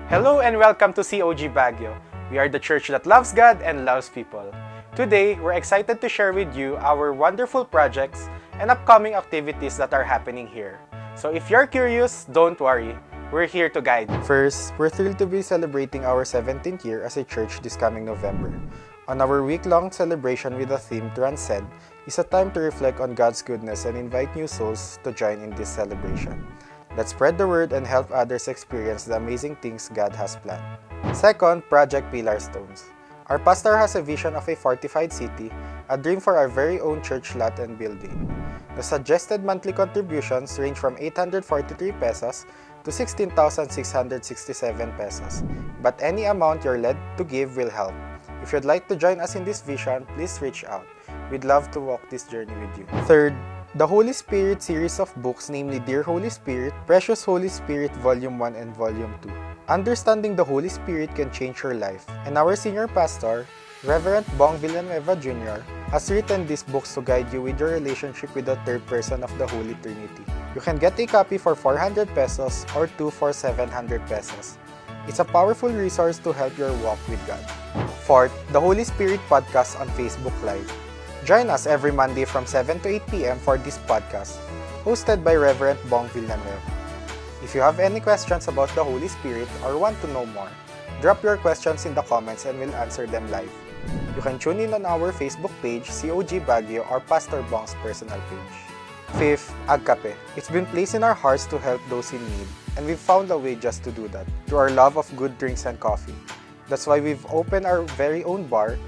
Hello and welcome to COG Baguio. We are the church that loves God and loves people. Today, we're excited to share with you our wonderful projects and upcoming activities that are happening here. So if you're curious, don't worry. We're here to guide you. First, we're thrilled to be celebrating our 17th year as a church this coming November. On our week-long celebration with the theme Transcend is a time to reflect on God's goodness and invite new souls to join in this celebration. Let's spread the word and help others experience the amazing things God has planned. Second, Project Pillar Stones. Our pastor has a vision of a fortified city, a dream for our very own church lot and building. The suggested monthly contributions range from 843 pesos to 16,667 pesos, but any amount you're led to give will help. If you'd like to join us in this vision, please reach out. We'd love to walk this journey with you. Third, the Holy Spirit series of books, namely Dear Holy Spirit, Precious Holy Spirit Volume 1 and Volume 2. Understanding the Holy Spirit can change your life, and our senior pastor, Reverend Bong Villanueva Jr., has written these books to guide you with your relationship with the third person of the Holy Trinity. You can get a copy for 400 pesos or two for 700 pesos. It's a powerful resource to help your walk with God. Fourth, the Holy Spirit Podcast on Facebook Live. Join us every Monday from 7 to 8 p.m. for this podcast, hosted by Reverend Bong Villanueva. If you have any questions about the Holy Spirit or want to know more, drop your questions in the comments and we'll answer them live. You can tune in on our Facebook page, COG Baguio, or Pastor Bong's personal page. Fifth, Agkape. It's been placed in our hearts to help those in need, and we've found a way just to do that, through our love of good drinks and coffee. That's why we've opened our very own bar.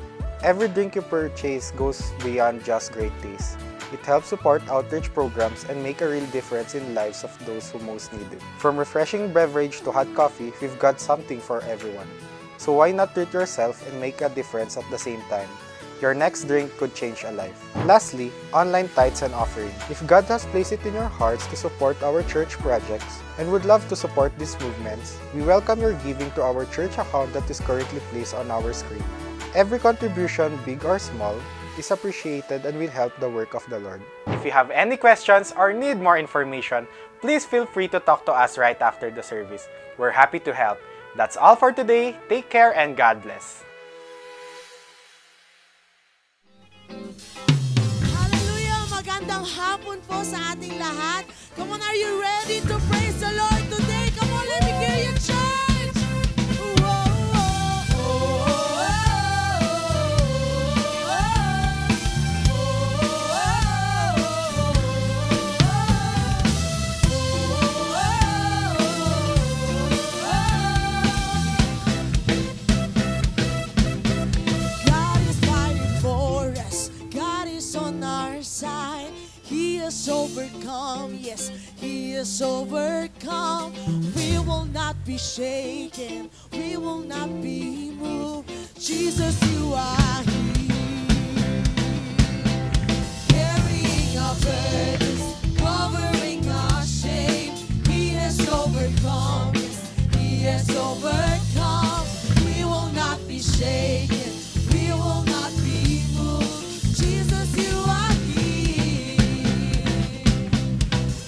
Every drink you purchase goes beyond just great taste. It helps support outreach programs and make a real difference in lives of those who most need it. From refreshing beverage to hot coffee, we've got something for everyone. So why not treat yourself and make a difference at the same time? Your next drink could change a life. Lastly, online tithes and offering. If God has placed it in your hearts to support our church projects and would love to support these movements, we welcome your giving to our church account that is currently placed on our screen. Every contribution, big or small, is appreciated and will help the work of the Lord. If you have any questions or need more information, please feel free to talk to us right after the service. We're happy to help. That's all for today. Take care and God bless. Hallelujah! Magandang hapon po sa ating lahat. Come on, are you ready to praise the Lord today? Come on, let me hear you, church! God is fighting for us. God is on our side. He has overcome, yes, He has overcome. We will not be shaken, we will not be moved. Jesus, you are here, carrying our burdens, covering our shame. He has overcome, yes, He has overcome. We will not be shaken, we will not be moved. Jesus, you are here.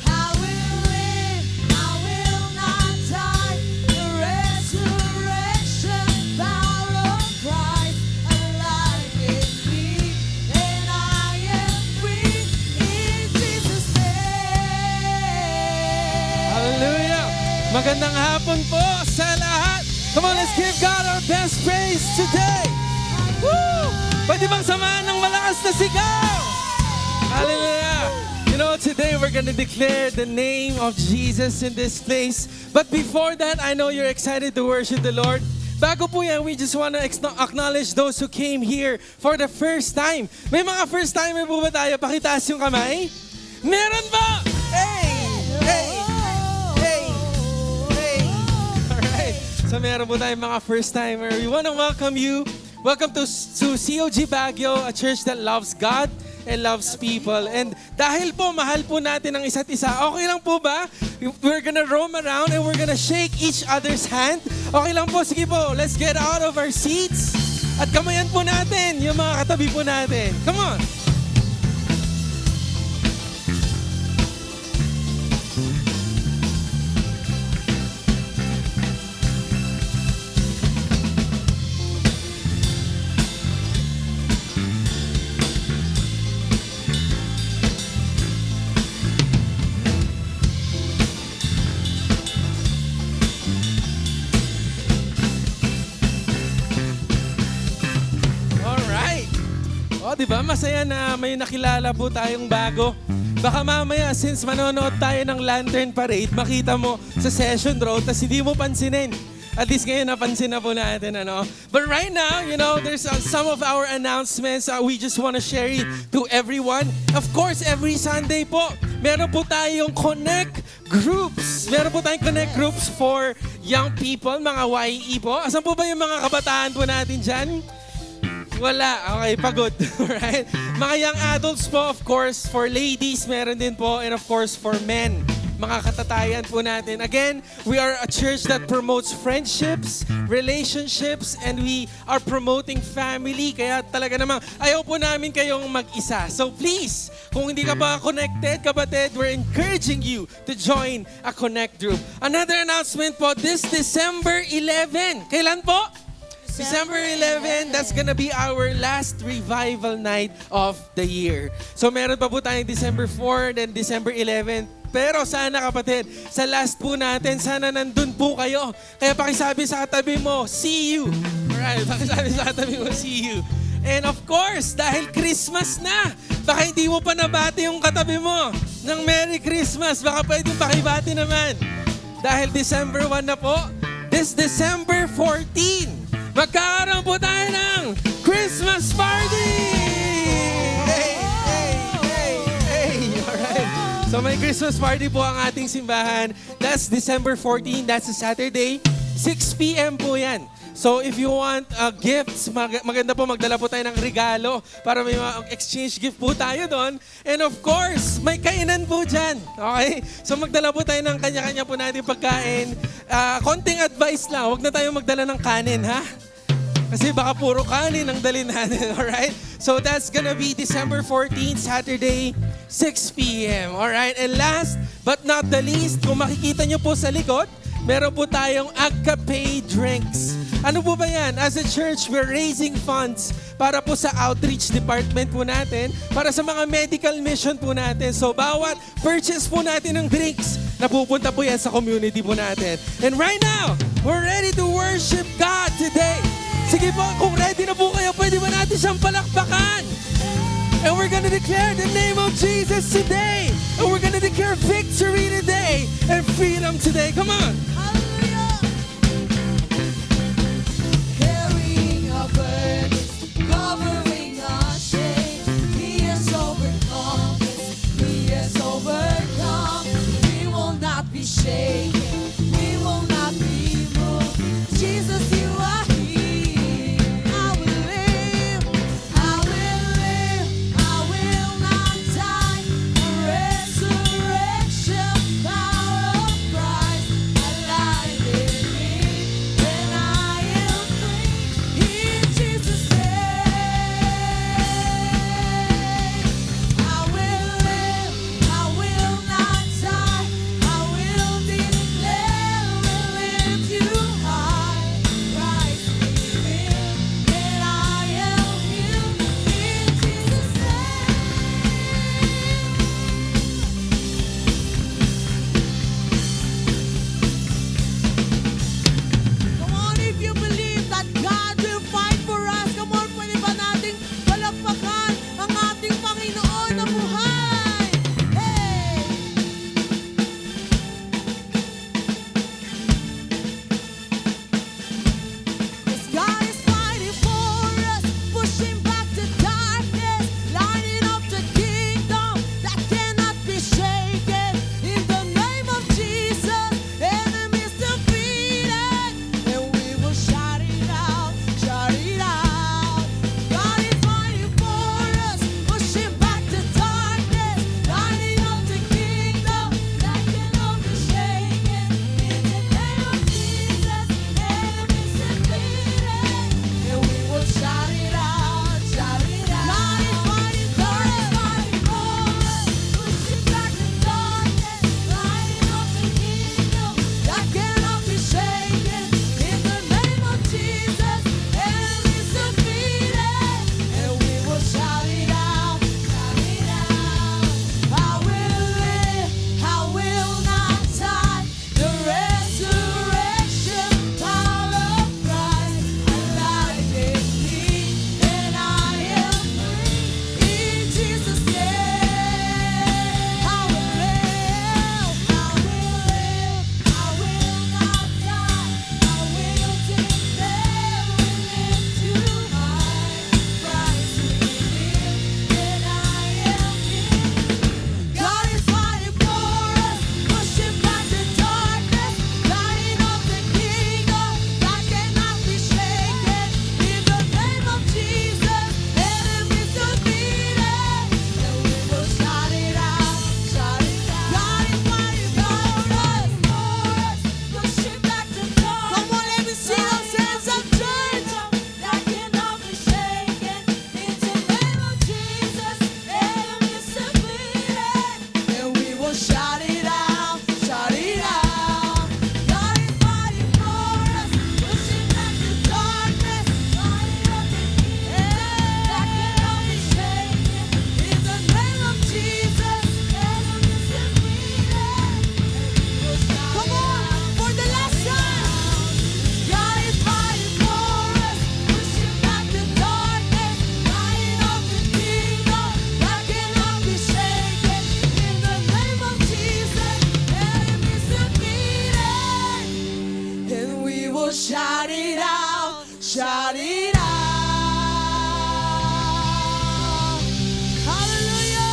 I will live, I will not die. The resurrection power of Christ alive in me, and I am free in Jesus' name. Hallelujah! Magandang hapon po sa lahat. Come on, let's give God our best praise today. Woo! Pwede bang samahan ng malakas na sigaw? Hallelujah! You know, today we're gonna declare the name of Jesus in this place. But before that, I know you're excited to worship the Lord. Bago po yan, we just wanna acknowledge those who came here for the first time. May mga first timer po ba tayo? Pakitaas yung kamay. Meron ba? Hey! Hey! Hey! Hey! Alright. So meron po tayong mga first timer. We wanna welcome you. Welcome to COG Baguio, a church that loves God and loves people. And dahil po mahal po natin ang isa't isa, okay lang po ba? We're gonna roam around and we're gonna shake each other's hand. Okay lang po, sige po, let's get out of our seats. At kamayan po natin yung mga katabi po natin. Come on! di ba? Masaya na may nakilala po tayong bago. Baka mamaya, since manonood tayo ng Lantern Parade, makita mo sa session row, tas hindi mo pansinin. At least ngayon napansin na po natin, ano? But right now, you know, there's some of our announcements we just want to share it to everyone. Of course, every Sunday po, meron po tayong Connect Groups. Meron po tayong Connect Groups for young people, mga YE po. Asan po ba yung mga kabataan po natin dyan? Wala. Okay, pagod. Alright? Mga young adults po, of course, for ladies, meron din po, and of course, for men. Mga katatayan po natin. Again, we are a church that promotes friendships, relationships, and we are promoting family. Kaya talaga namang ayaw po namin kayong mag-isa. So please, kung hindi ka pa connected, kapatid, we're encouraging you to join a Connect group. Another announcement po, this December 11. Kailan po? December 11, that's gonna be our last revival night of the year. So meron pa po tayong December 4, then December 11. Pero sana kapatid, sa last po natin, sana nandun po kayo. Kaya pakisabi sa katabi mo, see you. Alright, pakisabi sa katabi mo, see you. And of course, dahil Christmas na, baka hindi mo pa nabati yung katabi mo ng Merry Christmas. Baka pwedeng pakibati naman. Dahil December 1 na po, this December 14, magkakaroon po tayo ng Christmas party! Hey, hey, hey, hey! Alright. So may Christmas party po ang ating simbahan. That's December 14. That's a Saturday. 6 p.m. po yan. So if you want gifts, maganda po magdala po tayo ng regalo para may exchange gift po tayo doon. And of course, may kainan po dyan. Okay? So magdala po tayo ng kanya-kanya po natin pagkain. Konting advice lang, huwag na tayo magdala ng kanin, ha? Kasi baka puro kanin ang dalhin natin, alright? So that's gonna be December 14, Saturday, 6 p.m. Alright? And last but not the least, kung makikita nyo po sa likod, meron po tayong Agape drinks. Ano po ba yan? As a church, we're raising funds para po sa outreach department po natin, para sa mga medical mission po natin. So bawat purchase po natin ng drinks, napupunta po yan sa community po natin. And right now, we're ready to worship God today. Sige po, kung ready na po kayo, pwede ba natin siyang palakpakan? And we're gonna declare the name of Jesus today. And we're gonna declare victory today and freedom today. Come on. Hallelujah. Carrying our burdens, covering our shame. He has overcome. He has overcome. We will not be shaken. We will not be moved. Jesus, you are here. I will live. I will live. I will not die. The resurrection power of Christ. shout it out, shout it out. Hallelujah.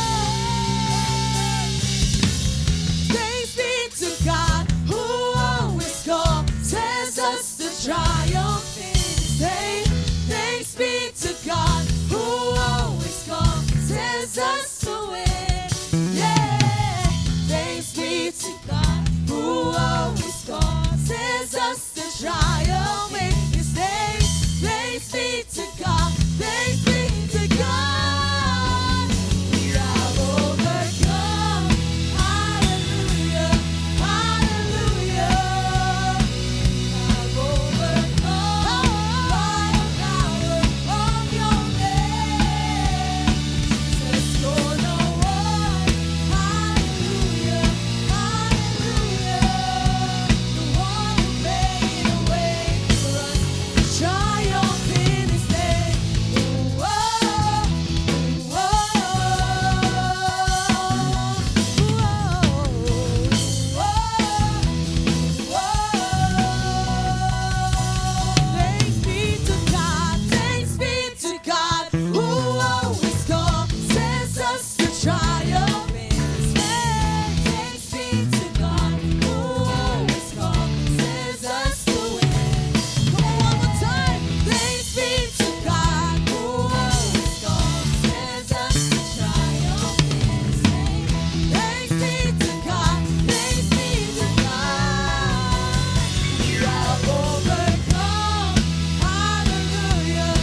Thanks be to God who always causes us to triumph in His name. Thanks be to God who always causes us to win. Yeah. Thanks be to God who always causes us to triumph in His name. Thanks be to God. Thanks be to God. We have overcome. Hallelujah. Hallelujah. Have overcome by the power of Your name. Jesus, You're the one. Hallelujah, hallelujah. The one who made a way for us to triumph in His name. Whoa, Thanks be to God, thanks be to God, who always causes us to triumph in His name. Thanks be to God, who always causes us to win. Come on, one more time. Thanks be to God, who always causes us to triumph in His name. Thanks be to God, thanks be to God. We have overcome. Hallelujah,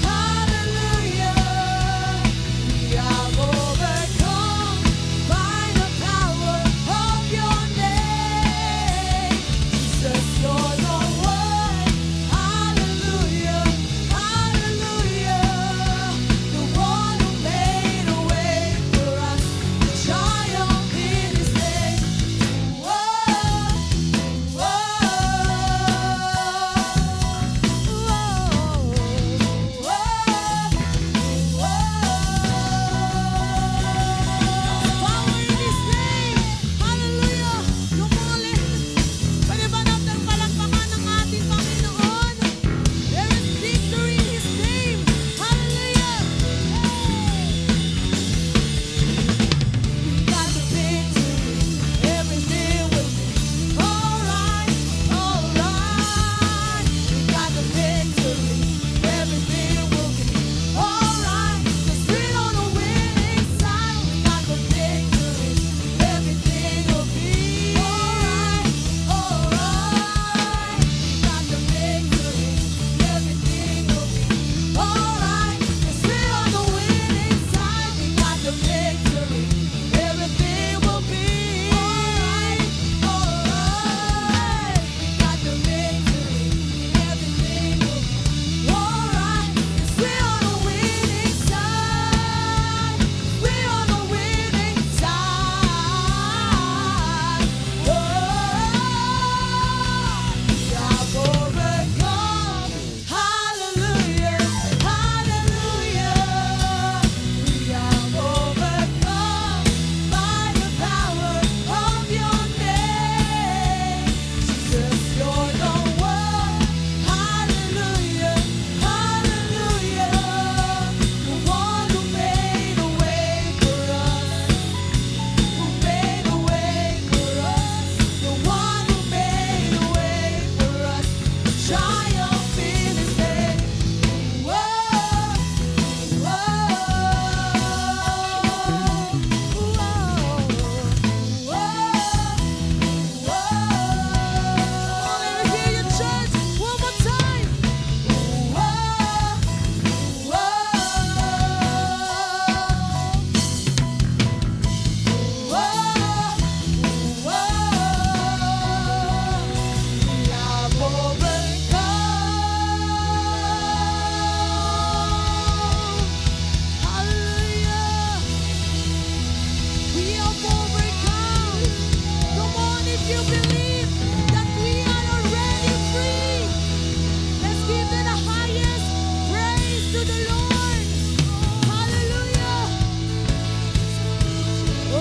hallelujah. We have overcome by the power of Your name. Jesus, You're the one. Hallelujah, hallelujah. The one who made a way for us to triumph in His name. Power in His name. Hallelujah. Come on, pwede ba natin palakpakan ng ating Panginoon? There is victory in His name. Hallelujah. We got the victory. Everything will be alright, alright. We got the victory. Everything will be alright. 'Cause we're on the winning side. We got the victory. Everything will be alright, alright. We got the victory. Everything will be alright. 'Cause we're on the winning side. We got the victory. Everything will be alright, alright. We got the victory. Everything will be alright. 'Cause we're on the winning side. We're on the winning side. Oh, we have overcome. Hallelujah, hallelujah. We have overcome by the power of Your name. Jesus, You're the one. Hallelujah, hallelujah. The one who made a way for us. Who made a way for us. The one who made a way for us. Triumph in His name. Let me hear you, church, one more time. We have overcome. Hallelujah. We have overcome. Come on, if you believe that we are already free, let's give them the highest praise to the Lord. Hallelujah. Oh.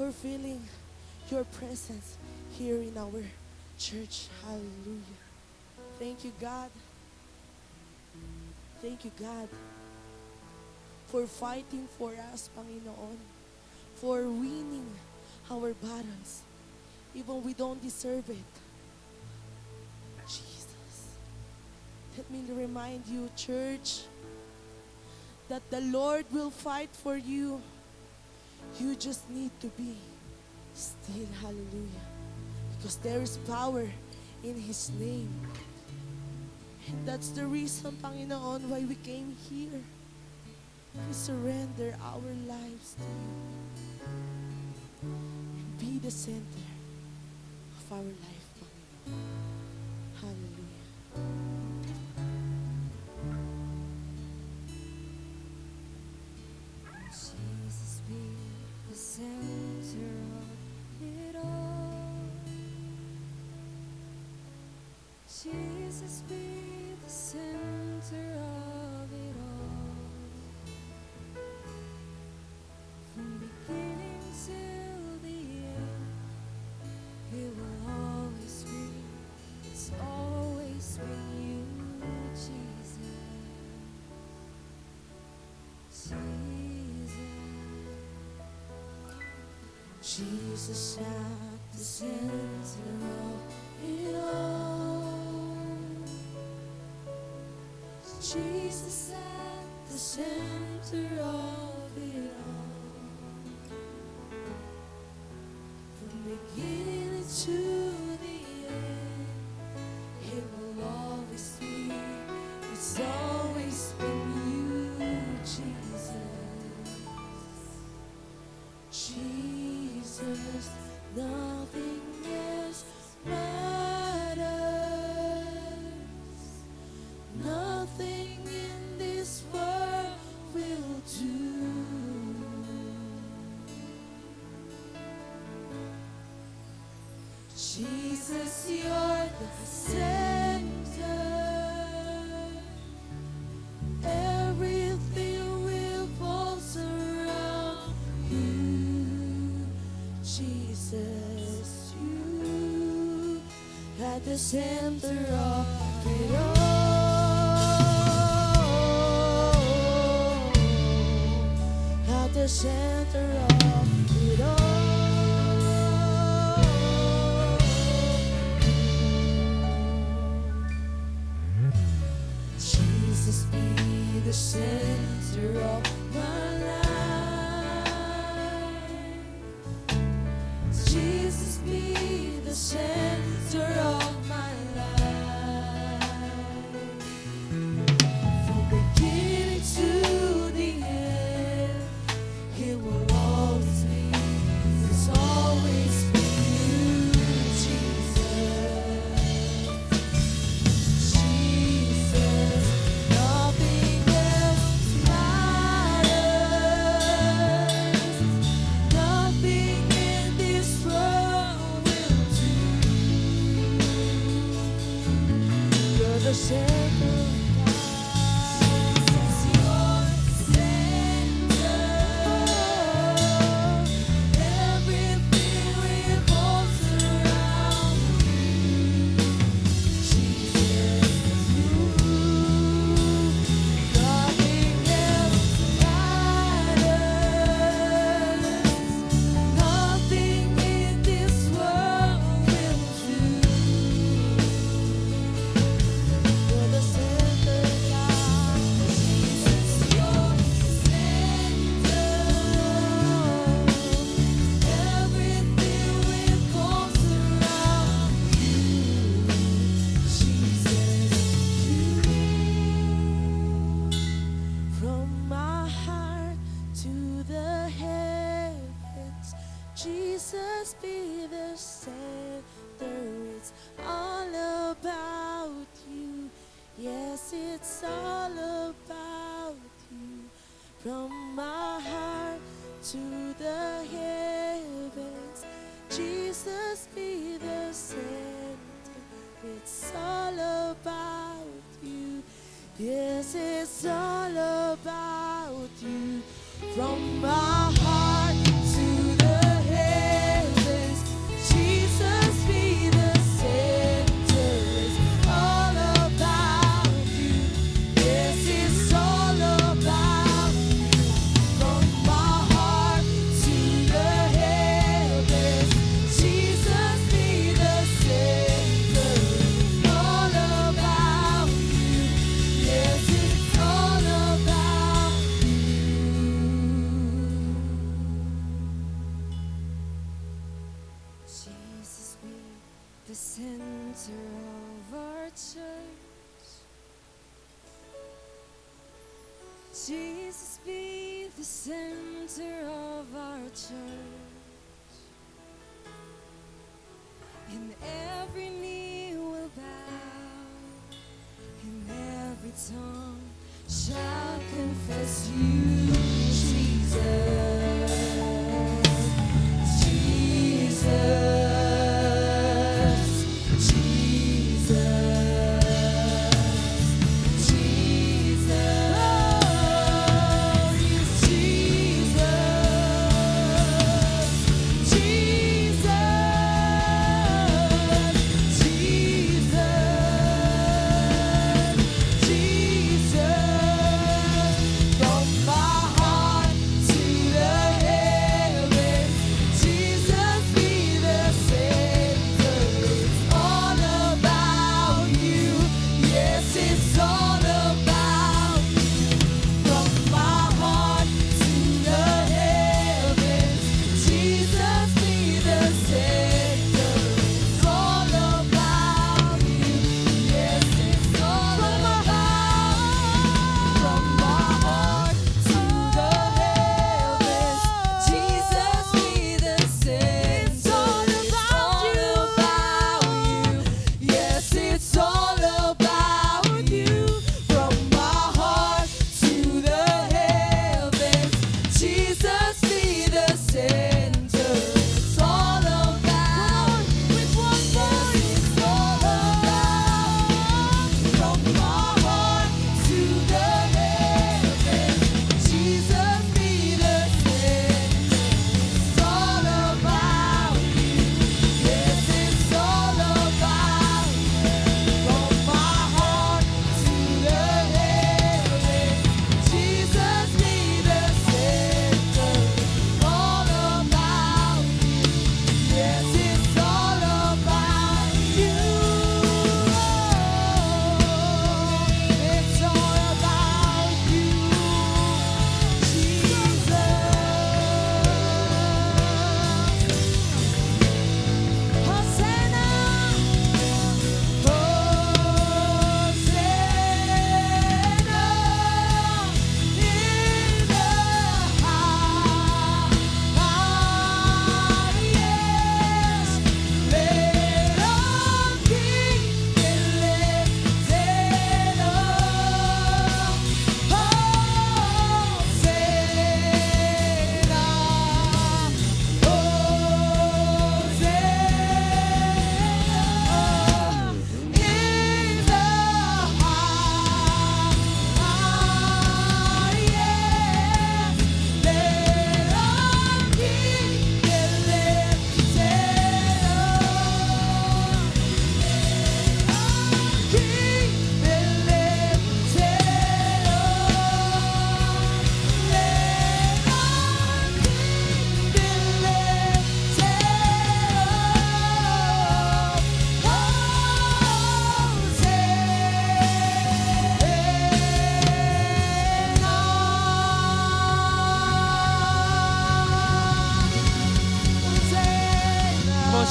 for feeling your presence here in our church. Hallelujah. Thank you, God. Thank you, God, for fighting for us, Panginoon, for winning our battles, even we don't deserve it. Jesus. Let me remind you, church, that the Lord will fight for you. You just need to be still. Hallelujah. Because there is power in His name. And that's the reason, Panginoon, why we came here. We surrender our lives to you. And be the center of our life, Panginoon. Hallelujah. Jesus be the center of it all. Jesus be the center of it all. From beginning till the end, it will always be. It's always been you, Jesus. Jesus at the center of it all. Jesus at the center of it all. From beginning to the end, it will always be. It's always been you, Jesus. Jesus, nothing else matters. Nothing in this world will do. Jesus, you're the center. Everything revolves around you. Jesus, you at the center of it all. At the center of it all. Jesus, be the center of my life. Jesus, be the center of my life. From beginning to the end, it will always be. It's always been you, Jesus. Jesus, nothing else matters. Nothing in this world will do. You're the center of Jesus, you're the center. Everything revolves around you. Jesus, nothing else matters. Nothing in this world will do. You're the center, God. Jesus, you're the center. Everything revolves around you. Jesus, from my heart to the heavens, Jesus be the center. It's all about you. Yes, it's all about you. From my heart to the heavens, Jesus be the center. It's all about you. Yes, it's all about you. From my heart to the heavens. the center of our church. Jesus, be the center of our church. And every knee will bow, and every tongue shall confess you, Jesus.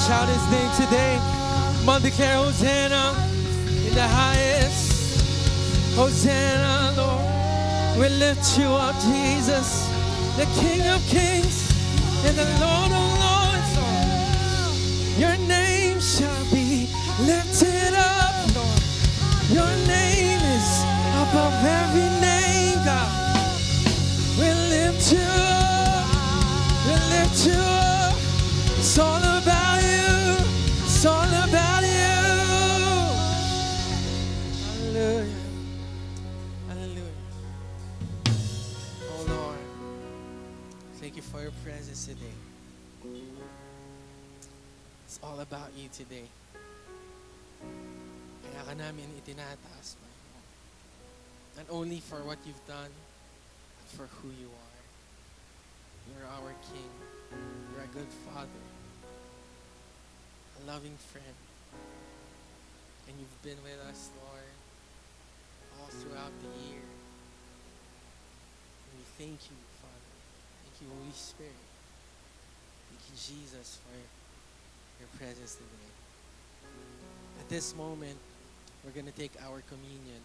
Shout his name today. Come on, declare Hosanna in the highest. Hosanna, Lord. We lift you up, Jesus, the King of Kings and the Lord of Lords. Your name shall be lifted up, Lord. Your name is above every name, God. We lift you up. We lift you up. It's all about you. It's all about you. Hallelujah. Hallelujah. Oh Lord, thank you for your presence today. It's all about you today. Kaya ka namin itinataas, Panginoon. Not only for what you've done, but for who you are. You're our King. You're a good Father. A loving friend. And you've been with us, Lord, all throughout the year. And we thank you, Father. Thank you, Holy Spirit. Thank you, Jesus, for your presence today. At this moment, we're gonna take our communion.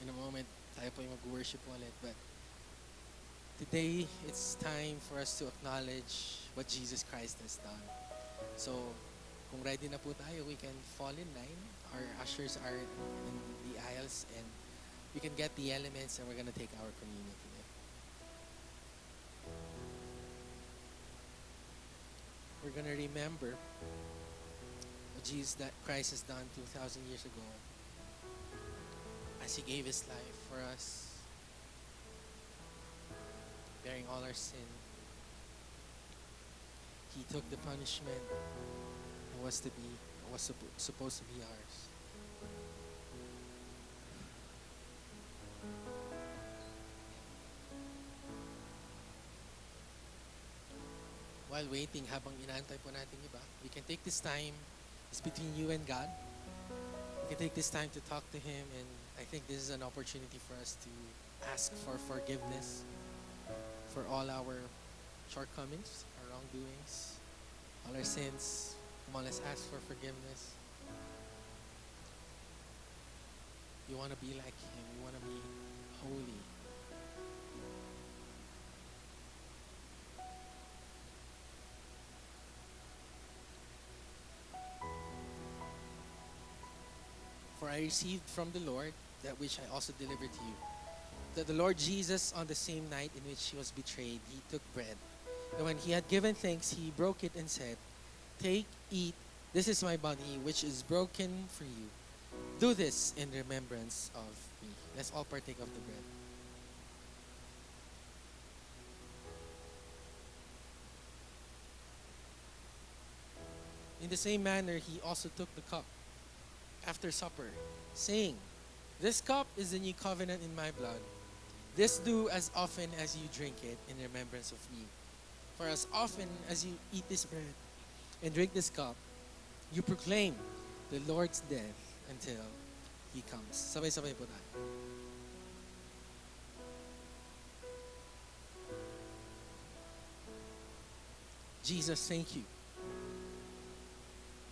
In a moment, tayo po yung mag-worship ulit. But today, it's time for us to acknowledge what Jesus Christ has done. So, kung ready na po tayo, we can fall in line. Our ushers are in the aisles and we can get the elements and we're gonna take our communion today. We're gonna remember what Jesus that Christ has done 2,000 years ago as He gave His life for us, bearing all our sin. He took the punishment that was supposed to be ours. While waiting, habang inaantay po natin iba, we can take this time. It's between you and God. We can take this time to talk to Him, and I think this is an opportunity for us to ask for forgiveness for all our shortcomings, our wrongdoings, all our sins. Come on, let's ask for forgiveness. You want to be like Him. You want to be holy. For I received from the Lord that which I also delivered to you. That the Lord Jesus, on the same night in which He was betrayed, He took bread. And when He had given thanks, He broke it and said, "Take, eat, this is my body, which is broken for you. Do this in remembrance of me." Let's all partake of the bread. In the same manner, He also took the cup after supper, saying, "This cup is the new covenant in my blood. This do as often as you drink it in remembrance of me. For as often as you eat this bread and drink this cup, you proclaim the Lord's death until He comes." Sabay-sabay po tayo. Jesus, thank you.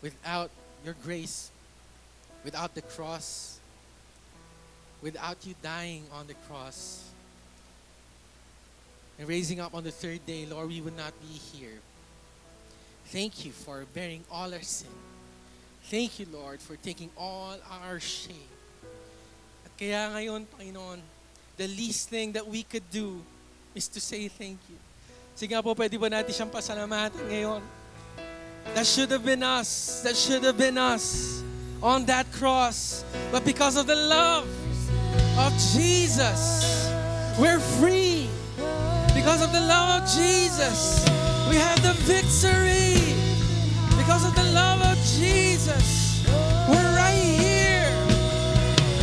Without your grace, without the cross, without you dying on the cross and raising up on the third day, Lord, we would not be here. Thank you for bearing all our sin. Thank you, Lord, for taking all our shame. At kaya ngayon, Panginoon, the least thing that we could do is to say thank you. Sige nga po, pwede ba natin siyang pasalamatan ngayon? That should have been us. That should have been us on that cross. But because of the love of Jesus, we're free. Because of the love of Jesus, we have the victory. Because of the love of Jesus, we're right here.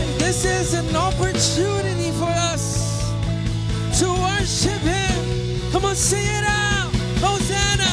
And this is an opportunity for us to worship Him. Come on, sing it out. Hosanna.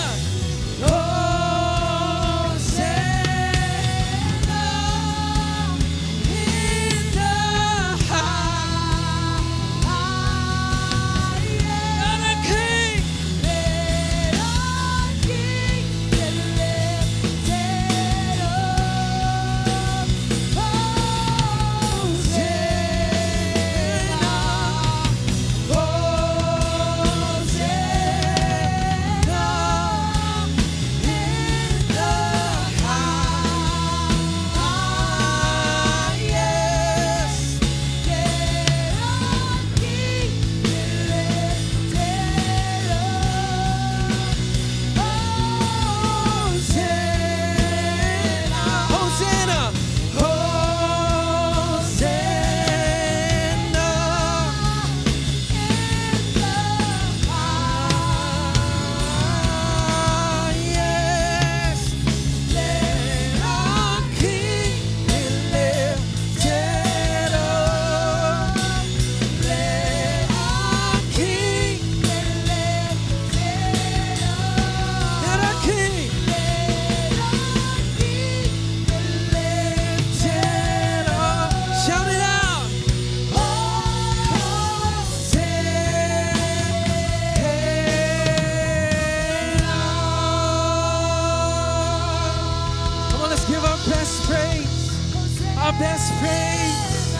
best praise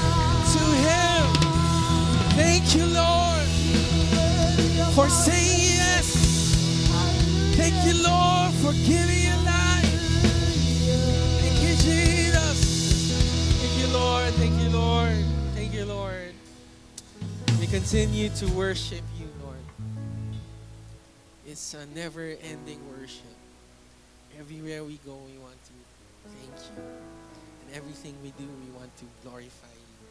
to Him. Thank you, Lord, for saying yes. Thank you, Lord, for giving your life. Thank you, Jesus. Thank you, Lord. Thank you, Lord. Thank you, Lord. We continue to worship you, Lord. It's a never-ending worship. Everywhere we go, we want to thank you. And everything we do, we want to glorify you.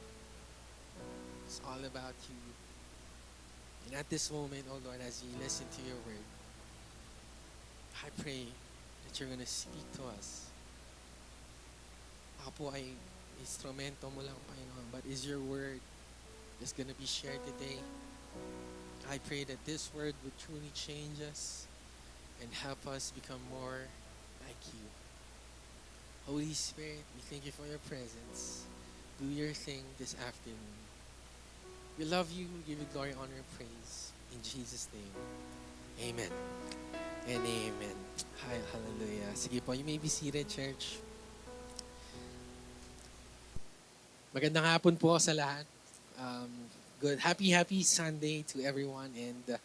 It's all about you. And at this moment, oh Lord, as we listen to your word, I pray that you're going to speak to us. Ako po ay instrumento mo lang, Panginoon, but is your word that's going to be shared today? I pray that this word would truly change us and help us become more like you. Holy Spirit, we thank you for your presence. Do your thing this afternoon. We love you, we give you glory, honor, and praise. In Jesus' name, amen. And amen. Hi, hallelujah. Sige po, you may be seated, church. Magandang hapon po sa lahat. Good, happy Sunday to everyone. And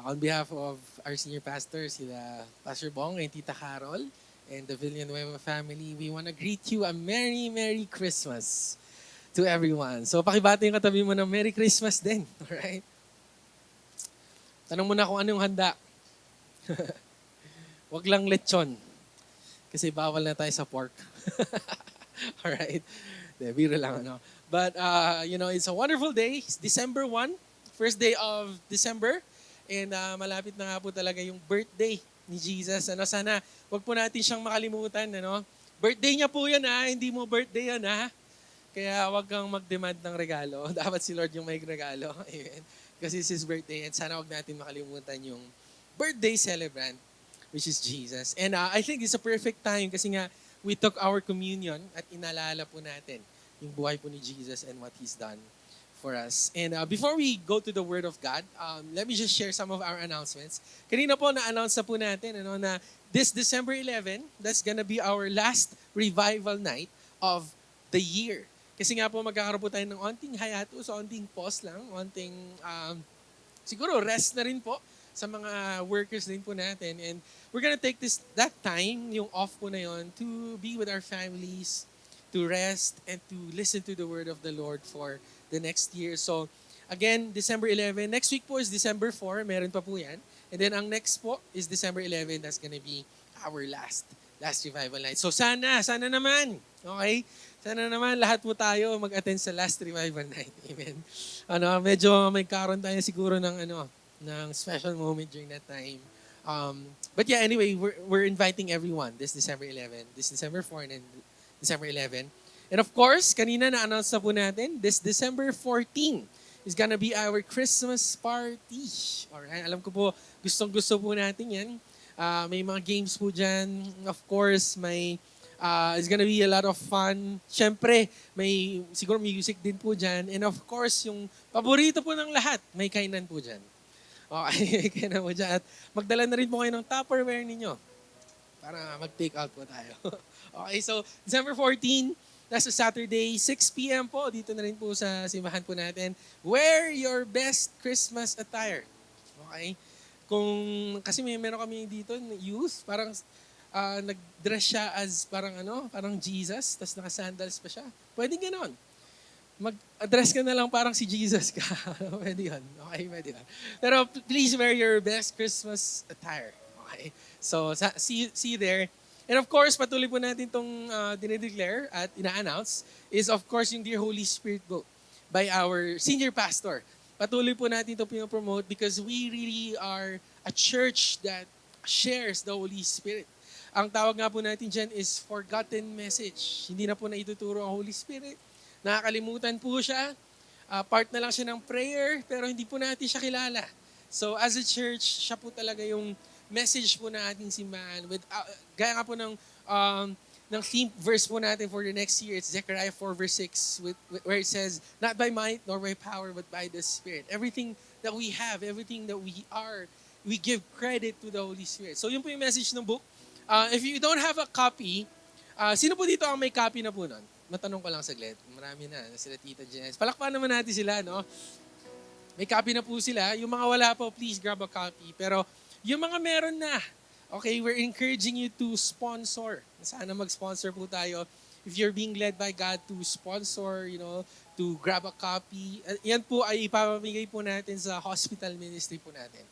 on behalf of our senior pastors, sila Pastor Bong and Tita Carol, and the Villanueva family, we want to greet you a Merry Christmas to everyone. So pakibati yung katabi mo ng Merry Christmas din. Alright? Tanong mo na kung anong handa. Wag lang lechon. Kasi bawal na tayo sa pork. Alright? Biro lang, ano. But, it's a wonderful day. It's December 1, first day of December. And malapit na nga po talaga yung birthday ni Jesus. Sana, wag po natin siyang makalimutan. Birthday niya po yan, hindi mo birthday yan, Kaya wag kang mag-demand ng regalo. Dapat si Lord yung may regalo. Amen. Kasi it's His birthday. And sana wag natin makalimutan yung birthday celebrant, which is Jesus. And I think it's a perfect time kasi nga we took our communion at inalala po natin yung buhay po ni Jesus and what He's done for us. And before we go to the Word of God, let me just share some of our announcements. Kanina po na-announce na po natin na this December 11, that's gonna be our last revival night of the year. Kasi nga po magkakaroon po tayo ng onting hiatus, onting pause lang, onting siguro rest na rin po sa mga workers din po natin. And we're gonna take that time, yung off po na yon, to be with our families, to rest, and to listen to the word of the Lord for the next year. So, again, December 11. Next week po is December 4. Meron pa po yan. And then, ang next po is December 11. That's gonna be our last revival night. So, sana naman, okay? Sana naman lahat po tayo mag-attend sa last revival night. Amen. Medyo may karon tayo siguro ng special moment during that time. But yeah, anyway, we're inviting everyone this December 11, this December 4, and then December 11. And of course, kanina na-announce na po natin, this December 14 is gonna be our Christmas party. Alright, alam ko po, gustong-gusto po natin yan. May mga games po dyan. Of course, it's gonna be a lot of fun. Siyempre, may siguro music din po dyan. And of course, yung paborito po ng lahat, may kainan po dyan. Okay, kainan po dyan. At magdala na rin po kayo ng Tupperware ninyo para mag-take out po tayo. Okay, so December 14, that's a Saturday, 6 p.m. po. Dito na rin po sa simbahan po natin. Wear your best Christmas attire. Okay? Kasi meron kami dito, youth, parang nag-dress siya as parang Jesus, tapos naka-sandals pa siya. Pwede ganon. Mag-address ka na lang parang si Jesus ka. Pwede yun. Okay, pwede yun. Pero please wear your best Christmas attire. Okay? So, see you there. And of course, patuloy po natin itong dinideclare at ina-announce is of course yung Dear Holy Spirit Book by our senior pastor. Patuloy po natin ito pinopromote because we really are a church that shares the Holy Spirit. Ang tawag nga po natin dyan is forgotten message. Hindi na po na ituturo ang Holy Spirit. Nakakalimutan po siya. Part na lang siya ng prayer, pero hindi po natin siya kilala. So as a church, siya po talaga yung message po na ating simbahan. Gaya nga po ng theme verse po natin for the next year, it's Zechariah 4 verse 6, where it says, not by might nor by power, but by the Spirit. Everything that we have, everything that we are, we give credit to the Holy Spirit. So yun po yung message ng book. If you don't have a copy, Sino po dito ang may copy na po nun? Matanong ko lang saglit. Marami na. Sila Tita Jess. Palakpan naman natin sila, no? May copy na po sila. Yung mga wala po, please grab a copy. Pero yung mga meron na, okay, we're encouraging you to sponsor. Sana mag-sponsor po tayo. If you're being led by God to sponsor, to grab a copy, yan po ay ipapamigay po natin sa hospital ministry po natin.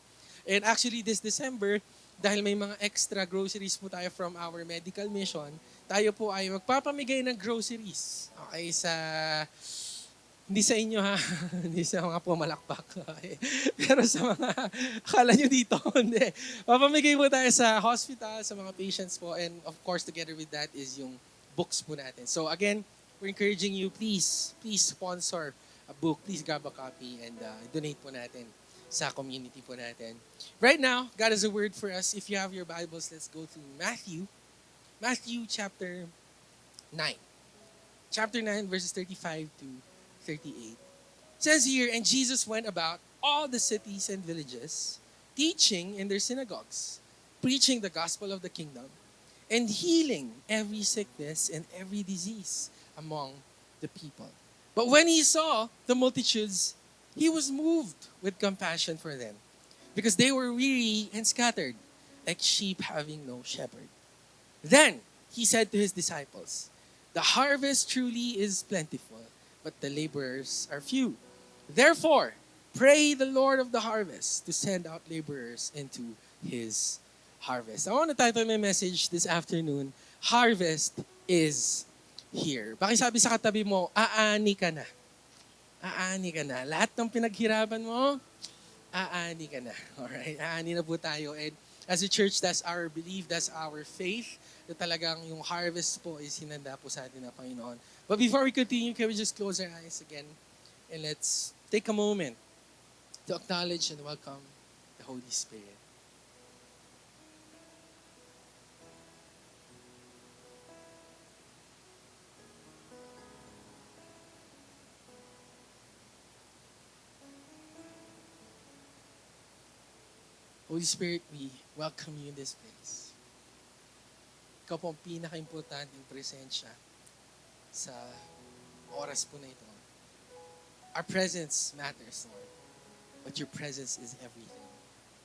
And actually, this December, dahil may mga extra groceries po tayo from our medical mission, tayo po ay magpapamigay ng groceries. Okay, hindi sa inyo ha, hindi sa mga pumalakpak. Okay. Pero sa mga, akala nyo dito, hindi. Papamigay po tayo sa hospital, sa mga patients po, and of course, together with that is yung books po natin. So again, we're encouraging you, please sponsor a book. Please grab a copy and donate po natin sa community po natin. Right now, God has a word for us. If you have your Bibles, let's go to Matthew chapter 9. Chapter 9, verses 35 to 38. It says here, "And Jesus went about all the cities and villages, teaching in their synagogues, preaching the gospel of the kingdom, and healing every sickness and every disease among the people. But when he saw the multitudes, he was moved with compassion for them, because they were weary and scattered, like sheep having no shepherd. Then he said to his disciples, 'The harvest truly is plentiful, but the laborers are few. Therefore, pray the Lord of the harvest to send out laborers into his harvest.'" I want to title my message this afternoon, "Harvest is here." Pakisabi sa katabi mo, aani ka na. Aani ka na. Lahat ng pinaghirapan mo, aani ka na. Alright? Aani na po tayo. And as a church, that's our belief, that's our faith, na talagang yung harvest po is hinanda po sa atin ng Panginoon. But before we continue, can we just close our eyes again and let's take a moment to acknowledge and welcome the Holy Spirit. Holy Spirit, we welcome you in this place. Ikaw po ang pinaka-importanting presensya sa oras po na ito. Our presence matters, Lord. But your presence is everything.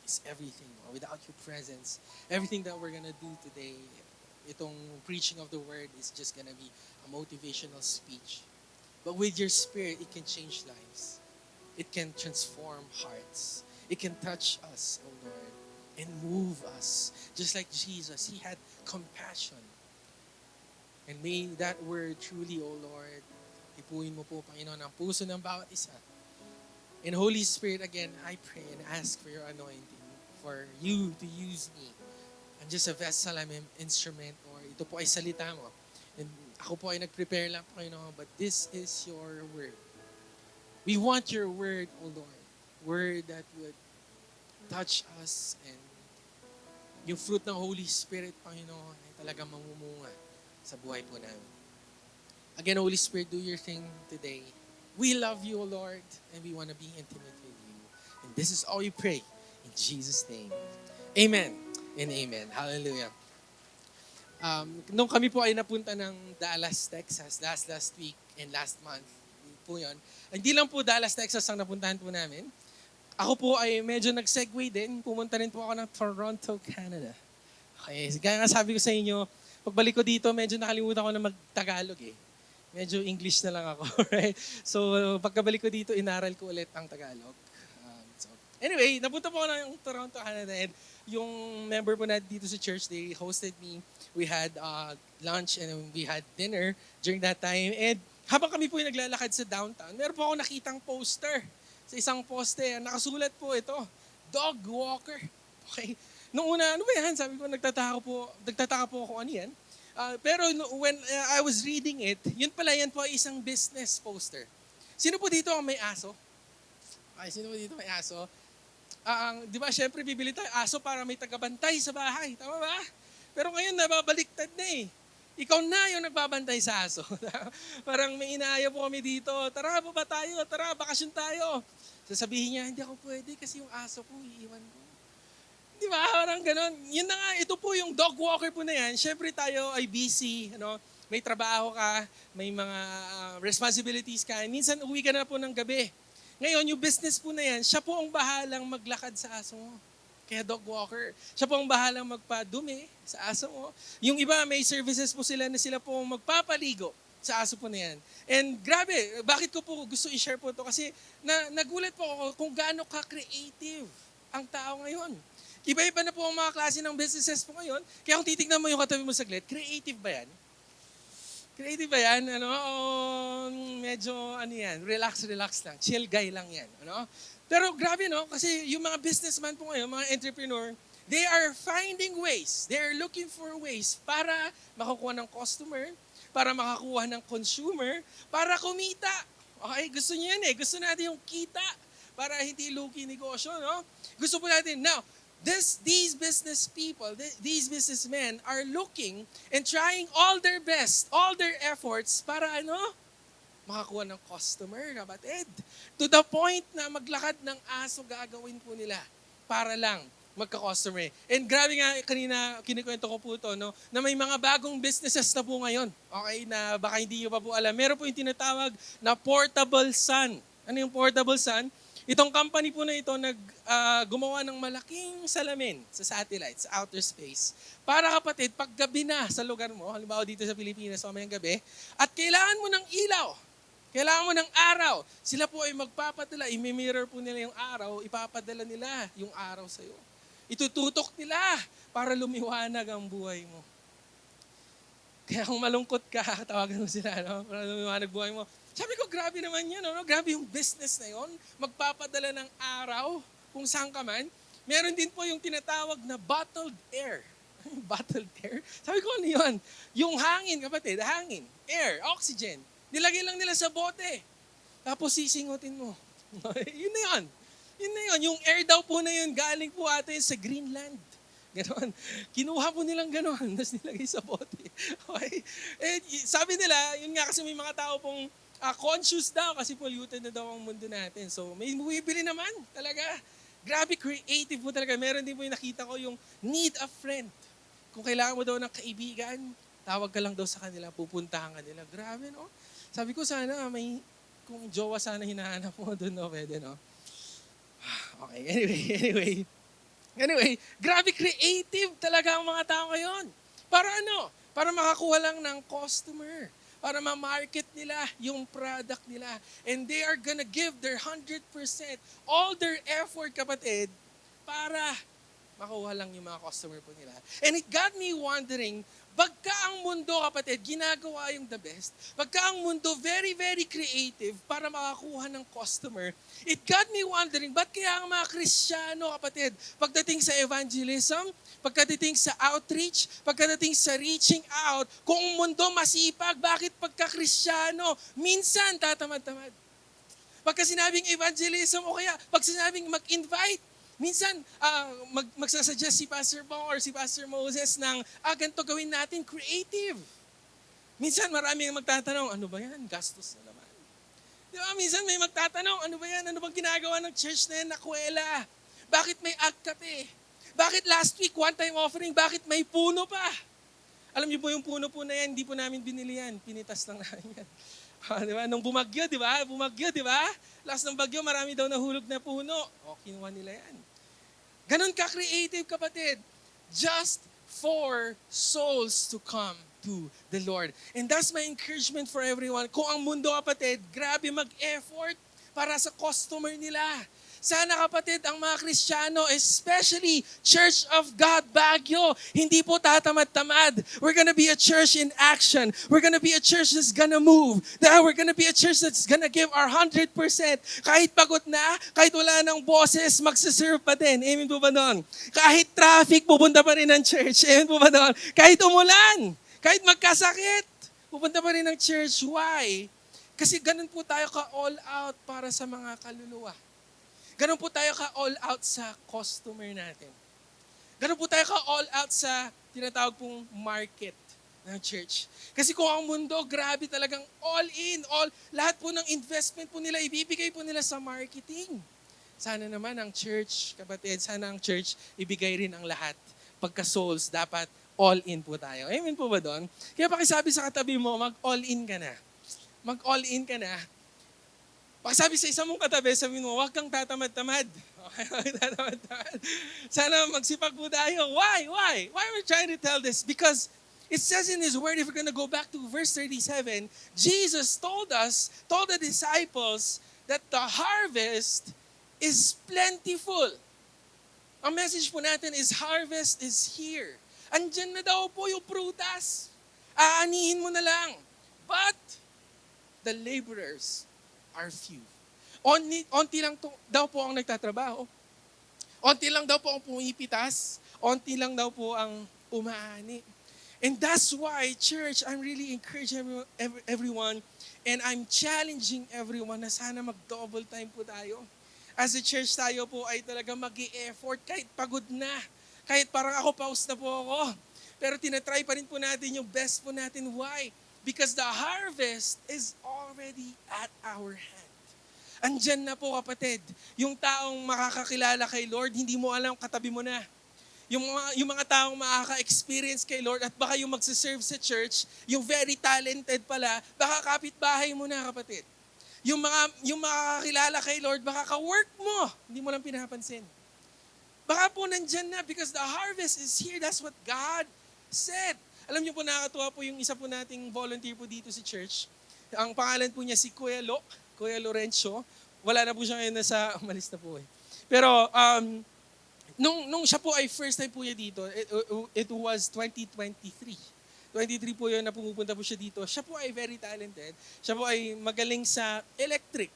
It's everything, Lord. Without your presence, everything that we're gonna do today, itong preaching of the word is just gonna be a motivational speech. But with your Spirit, it can change lives. It can transform hearts. It can touch us, oh Lord, and move us. Just like Jesus, He had compassion. And may that word truly, oh Lord, ipuin mo po, Panginoon, ang puso ng bawat isa. And Holy Spirit, again, I pray and ask for your anointing, for you to use me. I'm just a vessel, I'm an instrument, or ito po ay salita mo. And ako po ay nag-prepare lang, Panginoon, but this is your word. We want your word, oh Lord. Word that would touch us, and yung fruit ng Holy Spirit, Panginoon, ay talagang mamumunga sa buhay po namin. Again, Holy Spirit, do your thing today. We love you, O Lord, and we want to be intimate with you. And this is all we pray in Jesus' name. Amen and amen. Hallelujah. Nung kami po ay napunta ng Dallas, Texas, last week and last month, po yun. Hindi lang po Dallas, Texas ang napuntahan po namin. Ako po ay medyo nag-segue din. Pumunta rin po ako ng Toronto, Canada. Okay, kaya nga sabi ko sa inyo, pagbalik ko dito, medyo nakalimutan ko na mag-Tagalog eh. Medyo English na lang ako, right? So, pagkabalik ko dito, inaral ko ulit ang Tagalog. Anyway, napunta po ako ng Toronto, Canada, and yung member po na dito sa church, they hosted me. We had lunch and we had dinner during that time. And habang kami po yung naglalakad sa downtown, meron po ako nakitang poster sa isang poste. Nakasulat po ito, Dog Walker. Okay. Nung una, ano ba yan? Sabi ko, nagtataka po ako ano yan. Pero when I was reading it, yun pala yan po ay isang business poster. Sino po dito ang may aso? Ay, sino po dito may aso? Di ba, syempre bibili tayo aso para may tagabantay sa bahay. Tama ba? Pero ngayon, nababaliktad na eh. Ikaw na yung nagbabantay sa aso. Parang may inaaya po kami dito. Tara, baba tayo. Tara, bakasyon tayo. Sasabihin niya, hindi ako pwede kasi yung aso ko, iiwan ko. Di ba? Parang ganon. Yun na nga, ito po yung dog walker po na yan. Siyempre tayo ay busy, may trabaho ka, may mga responsibilities ka. Minsan uwi ka na po ng gabi. Ngayon, yung business po na yan, siya po ang bahalang maglakad sa aso mo. Kaya dog walker. Siya po ang bahalang magpadumi sa aso mo. Yung iba, may services po sila na sila po magpapaligo sa aso po na yan. And grabe, bakit ko po gusto i-share po ito? Kasi nagulat po ako kung gaano ka-creative ang tao ngayon. Iba-iba na po ang mga klase ng businesses po ngayon. Kaya kung titignan mo yung katabi mo saglit, creative ba yan? Creative ba yan? Medyo yan, relax lang. Chill guy lang yan. Pero grabe kasi yung mga businessman po ngayon, mga entrepreneur, they are finding ways, they are looking for ways para makakuha ng customer, para makakuha ng consumer, para kumita. Okay, gusto niyo yan gusto natin yung kita para hindi lugi negosyo, Gusto po natin. Now, these business people, these businessmen are looking and trying all their best, all their efforts para makakuha ng customer, kapatid. To the point na maglakad ng aso gagawin po nila para lang magka-customer. And grabe nga, kanina kinikwento ko po ito, na may mga bagong businesses na po ngayon. Okay, na baka hindi nyo pa po alam. Meron po yung tinatawag na portable sun. Ano yung portable sun? Itong company po na ito gumawa ng malaking salamin sa satellite, sa outer space. Para kapatid, pag gabi na sa lugar mo, halimbawa dito sa Pilipinas, mamayang gabi, at kailangan mo ng ilaw, kailangan mo ng araw, sila po ay magpapadala, i-mirror po nila yung araw, ipapadala nila yung araw sa'yo. Itututok nila para lumiwanag ang buhay mo. Kaya kung malungkot ka, tawagan mo sila, para lumiwanag buhay mo. Sabi ko, grabe naman yan, grabe yung business na yon, magpapadala ng araw kung saan ka man. Meron din po yung tinatawag na bottled air. Bottled air? Sabi ko, ano yun? Yung hangin, kapatid, hangin, air, oxygen. Nilagay lang nila sa bote. Tapos sisingutin mo. Yun na yun. Yun na yun. Yung air daw po na yun, galing po ata yun sa Greenland. Ganon. Kinuha po nilang ganon, tapos nilagay sa bote. Okay? Sabi nila, yun nga kasi may mga tao pong conscious daw kasi polluted na daw ang mundo natin. So may bumibili naman talaga. Grabe creative po talaga. Meron din po yung nakita ko yung need a friend. Kung kailangan mo daw ng kaibigan, tawag ka lang daw sa kanila, pupuntahan ka nila. Grabe, Sabi ko sana kung jowa sana hinahanap mo doon, pwede, Okay, anyway, grabe creative talaga ang mga tao ngayon. Para Para makakuha lang ng customer. Para ma-market nila yung product nila. And they are gonna give their 100%, all their effort, kapatid, para makuha lang yung mga customer po nila. And it got me wondering, pagka ang mundo, kapatid, ginagawa yung the best, pagka ang mundo very, very creative para makakuha ng customer, it got me wondering, ba't kaya ang mga Kristiyano, kapatid, pagdating sa evangelism, pagdating sa outreach, pagdating sa reaching out, kung ang mundo masipag, bakit pagka Kristiyano, minsan tatamad-tamad? Pagka sinabing evangelism o kaya pag sinabing mag-invite, minsan, magsasuggest si Pastor Bong or si Pastor Moses ng, ganito gawin natin, creative. Minsan maraming magtatanong, ano ba yan? Gastos na naman. Di ba? Minsan may magtatanong, ano ba yan? Ano bang ginagawa ng church na yan, nakuwela? Bakit may agkape? Bakit last week, one-time offering, bakit may puno pa? Alam niyo po yung puno po na yan, hindi po namin binili yan. Pinitas lang namin yan. Di ba? Nung bumagyo, di ba? Last ng bagyo, marami daw nahulog na puno. Kinuha nila yan. Ganon ka-creative, kapatid. Just for souls to come to the Lord. And that's my encouragement for everyone. Kung ang mundo, kapatid, grabe mag-effort para sa customer nila. Sana, kapatid, ang mga Kristiyano, especially Church of God Baguio, hindi po tatamad-tamad. We're gonna be a church in action. We're gonna be a church that's gonna move. We're gonna be a church that's gonna give our 100%. Kahit pagod na, kahit wala ng boses, magsiserve pa din. Amen po ba doon? Kahit traffic, pupunta pa rin ng church. Amen po ba doon? Kahit umulan, kahit magkasakit, pupunta pa rin ng church. Why? Kasi ganun po tayo ka-all out para sa mga kaluluwa. Ganun po tayo ka-all out sa customer natin. Ganun po tayo ka-all out sa tinatawag pong market ng church. Kasi kung ang mundo, grabe talagang all in, lahat po ng investment po nila, ibibigay po nila sa marketing. Sana naman ang church, kapatid, sana ang church ibigay rin ang lahat. Pagka souls, dapat all in po tayo. Amen po ba doon? Kaya pakisabi sa katabi mo, mag-all in ka na. Mag-all in ka na. Pakisabi sa isa mong katabi, sabi mo, huwag kang tatamad-tamad. Okay, huwag kang tatamad-tamad. Sana magsipag po tayo. Why? Why am I trying to tell this? Because it says in His Word, if we're going to go back to verse 37, Jesus told the disciples, that the harvest is plentiful. Ang message po natin is harvest is here. Andyan na daw po yung prutas. Aanihin mo na lang. But the laborers are few. Onti lang daw po ang nagtatrabaho. Onti lang daw po ang pumipitas. Onti lang daw po ang umaani. And that's why, church, I'm really encouraging everyone and I'm challenging everyone na sana mag-double time po tayo. As a church tayo po ay talaga mag-i-effort kahit pagod na. Kahit parang ako, pause na po ako. Pero tinatry pa rin po natin yung best po natin. Why? Because the harvest is already at our hand. Andyan na po kapatid. Yung taong makakakilala kay Lord, hindi mo alam, katabi mo na. Yung mga taong makaka-experience kay Lord at baka yung magsiserve sa church, yung very talented pala, baka kapitbahay mo na kapatid. Yung makakakilala kay Lord, baka ka-work mo, hindi mo lang pinapansin. Baka po nandyan na because the harvest is here. That's what God said. Alam niyo po, nakakatuwa po yung isa po nating volunteer po dito sa church. Ang pangalan po niya si Kuya Lorenzo. Wala na po siya ngayon, umalis na po eh. Pero, nung siya po ay first time po niya dito, it was 2023. 23 po yun na pumupunta po siya dito. Siya po ay very talented. Siya po ay magaling sa electric.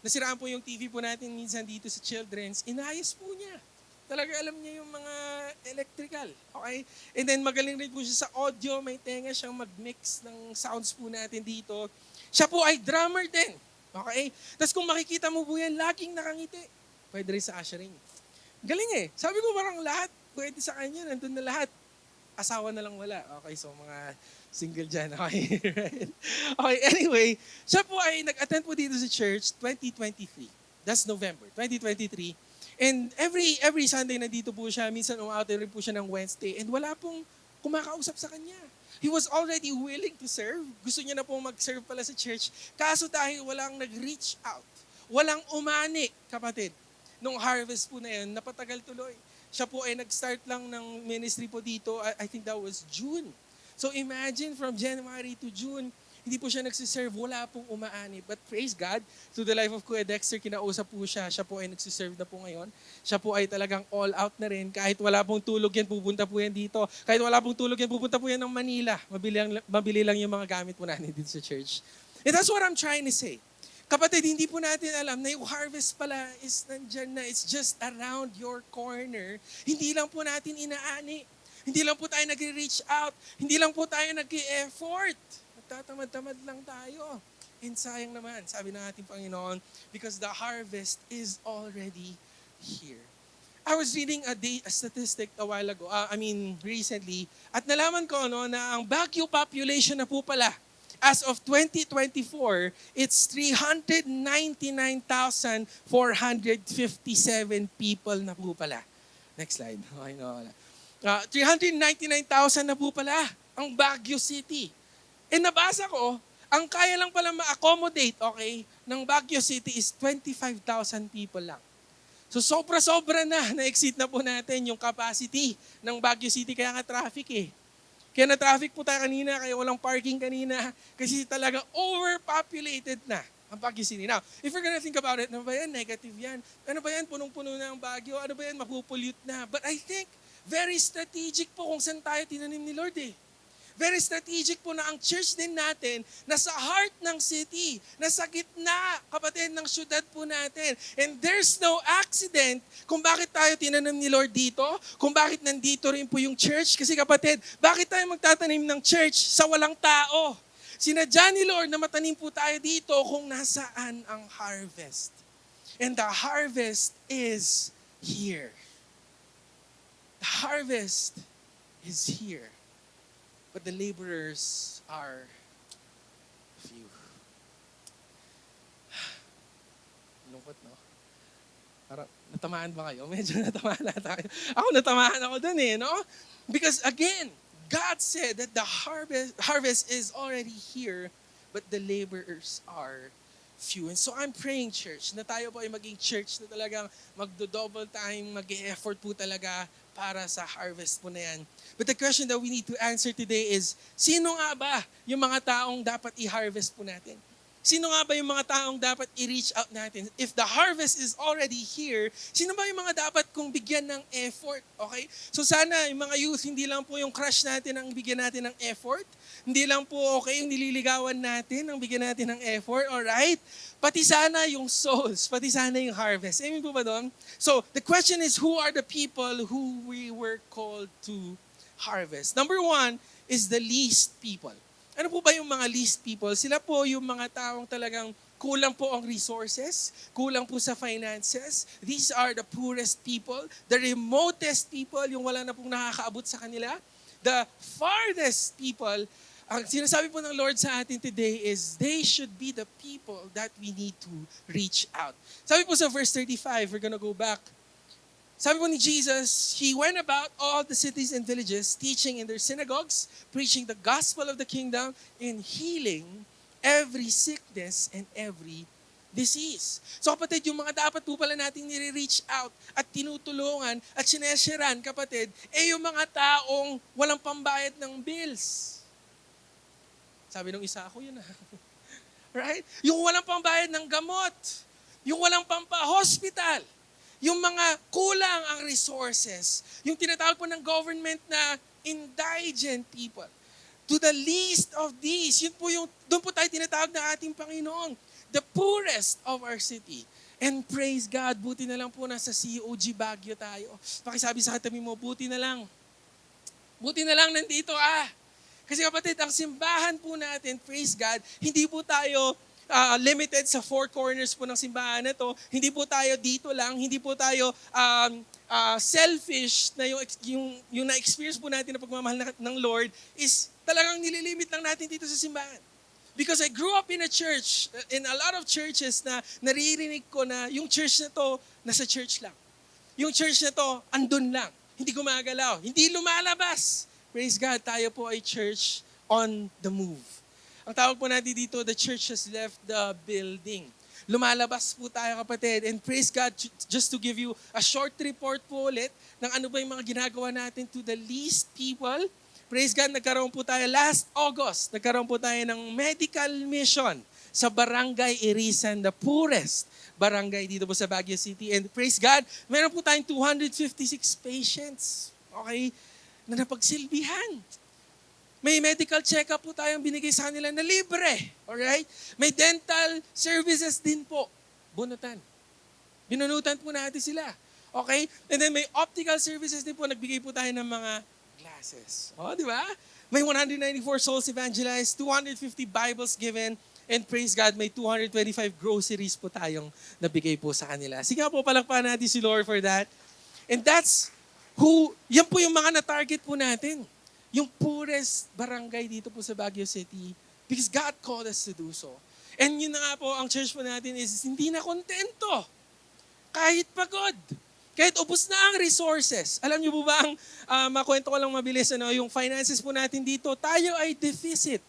Nasiraan po yung TV po natin minsan dito sa Children's. Inayos po niya. Talaga alam niya yung mga electrical. Okay? And then magaling rin po siya sa audio. May tenga siyang mag-mix ng sounds po natin dito. Siya po ay drummer din. Okay? Tapos kung makikita mo po yan, laging nakangiti. Pwede rin sa ushering. Galing eh. Sabi ko parang lahat, pwede sa kanya, nandun na lahat. Asawa na lang wala. Okay, so mga single dyan. Okay, right? Okay, anyway, siya po ay nag-attend po dito sa church 2023. That's November 2023. And every Sunday nandito po siya. Minsan umaaute rin po siya ng Wednesday. And wala pong kumakausap sa kanya. He was already willing to serve. Gusto niya na pong mag-serve pala sa church. Kaso dahil walang nag-reach out. Walang umani, kapatid. Nung harvest po na yun, napatagal tuloy. Siya po ay nag-start lang ng ministry po dito, I think that was June. So imagine from January to June, hindi po siya nagsiserve, wala pong umaani. But praise God, through the life of Kuya Dexter, kinausap po siya ay nagsiserve na po ngayon. Siya po ay talagang all out na rin. Kahit wala pong tulog yan, pupunta po yan dito. Kahit wala pong tulog yan, pupunta po yan ng Manila. Mabili lang yung mga gamit po natin dito sa church. And that's what I'm trying to say. Kapatid, hindi po natin alam na yung harvest pala is nandyan na. It's just around your corner. Hindi lang po natin inaani. Hindi lang po tayo nag-reach out. Hindi lang po tayo nag-effort. Nagtatamad-tamad lang tayo. And sayang naman, sabi ng ating Panginoon, because the harvest is already here. I was reading a statistic a while ago, recently, at nalaman ko na ang Baguio population na po pala, as of 2024, it's 399,457 people na po pala. Next slide. Okay, no, 399,000 na po pala ang Baguio City. And nabasa ko, ang kaya lang pala ma-accommodate, okay, ng Baguio City is 25,000 people lang. So sobra-sobra na-exceed na po natin yung capacity ng Baguio City, kaya nga traffic eh. Kaya na-traffic po tayo kanina, kaya walang parking kanina, kasi talaga overpopulated na ang Baguio City. Now, if you're gonna think about it, ano ba yan? Negative yan. Ano ba yan? Punong-puno na ang Baguio. Ano ba yan? Mapupollute na. But I think, very strategic po kung saan tayo tinanim ni Lord eh. Very strategic po na ang church din natin nasa heart ng city, nasa gitna, kapatid, ng syudad po natin. And there's no accident kung bakit tayo tinanim ni Lord dito, kung bakit nandito rin po yung church. Kasi kapatid, bakit tayo magtatanim ng church sa walang tao? Sinadya ni Lord na matanim po tayo dito kung nasaan ang harvest. And the harvest is here. The harvest is here. But the laborers are few. Lungkot, no? Parang natamaan ba kayo? Medyo natamaan na tayo. Ako natamaan ako dun eh, no? Because again, God said that the harvest is already here, but the laborers are few. And so I'm praying, church, na tayo po ay maging church na talagang magdo-double time, mag-e-effort po talaga para sa harvest po na yan. But the question that we need to answer today is, sino nga ba yung mga taong dapat i-harvest po natin? Sino nga ba yung mga taong dapat i-reach out natin? If the harvest is already here, sino ba yung mga dapat kong bigyan ng effort? Okay? So sana yung mga youth, hindi lang po yung crush natin ang bigyan natin ng effort. Hindi lang po okay yung nililigawan natin ang bigyan natin ng effort. Alright? Pati sana yung souls, pati sana yung harvest. Amen po ba doon? So the question is, who are the people who we were called to harvest? Number one is the least people. Ano po ba yung mga least people? Sila po yung mga taong talagang kulang po ang resources, kulang po sa finances. These are the poorest people, the remotest people, yung wala na pong nakakaabot sa kanila. The farthest people, ang sinasabi po ng Lord sa atin today is they should be the people that we need to reach out. Sabi po sa verse 35, we're gonna go back. Sabi po ni Jesus, He went about all the cities and villages, teaching in their synagogues, preaching the gospel of the kingdom, and healing every sickness and every disease. So kapatid, yung mga dapat po pala natin nire-reach out at tinutulungan at sinesharan, kapatid, yung mga taong walang pambayad ng bills. Sabi nung isa, ako yun Right? Yung walang pambayad ng gamot. Yung walang pampa-hospital. Yung mga kulang ang resources, yung tinatawag po ng government na indigent people. To the least of these, yun po yung, doon po tayo tinatawag ng ating Panginoon, the poorest of our city. And praise God, buti na lang po nasa COG Baguio tayo. Pakisabi sa katabi mo, buti na lang. Buti na lang nandito Kasi kapatid, ang simbahan po natin, praise God, hindi po tayo limited sa four corners po ng simbahan na to. Hindi po tayo dito lang, hindi po tayo selfish na yung na-experience po natin na pagmamahal ng Lord is talagang nililimit lang natin dito sa simbahan. Because I grew up in a church, in a lot of churches na naririnig ko na yung church na to, nasa church lang. Yung church na to, andun lang. Hindi gumagalaw, hindi lumalabas. Praise God, tayo po ay church on the move. Ang tawag po natin dito, the church has left the building. Lumalabas po tayo, kapatid. And praise God, just to give you a short report po ulit ng ano ba yung mga ginagawa natin to the least people. Praise God, nagkaroon po tayo last August, nagkaroon po tayo ng medical mission sa Barangay Irisan, the poorest barangay dito po sa Baguio City. And praise God, meron po tayong 256 patients, okay, na napagsilbihan. May medical check-up po tayong binigay sa kanila na libre. Alright? May dental services din po. Bunutan. Binunutan po natin sila. Okay? And then may optical services din po. Nagbigay po tayo ng mga glasses. Di ba? May 194 souls evangelized, 250 Bibles given, and praise God, may 225 groceries po tayong nabigay po sa kanila. Sige nga po, palakpakan natin si Lord for that. And that's yan po yung mga na-target po natin. Yung poorest barangay dito po sa Baguio City because God called us to do so. And yun na nga po, ang church po natin is hindi na kontento. Kahit pagod. Kahit ubos na ang resources. Alam niyo po ba, makwento ko lang mabilis, yung finances po natin dito, tayo ay deficit.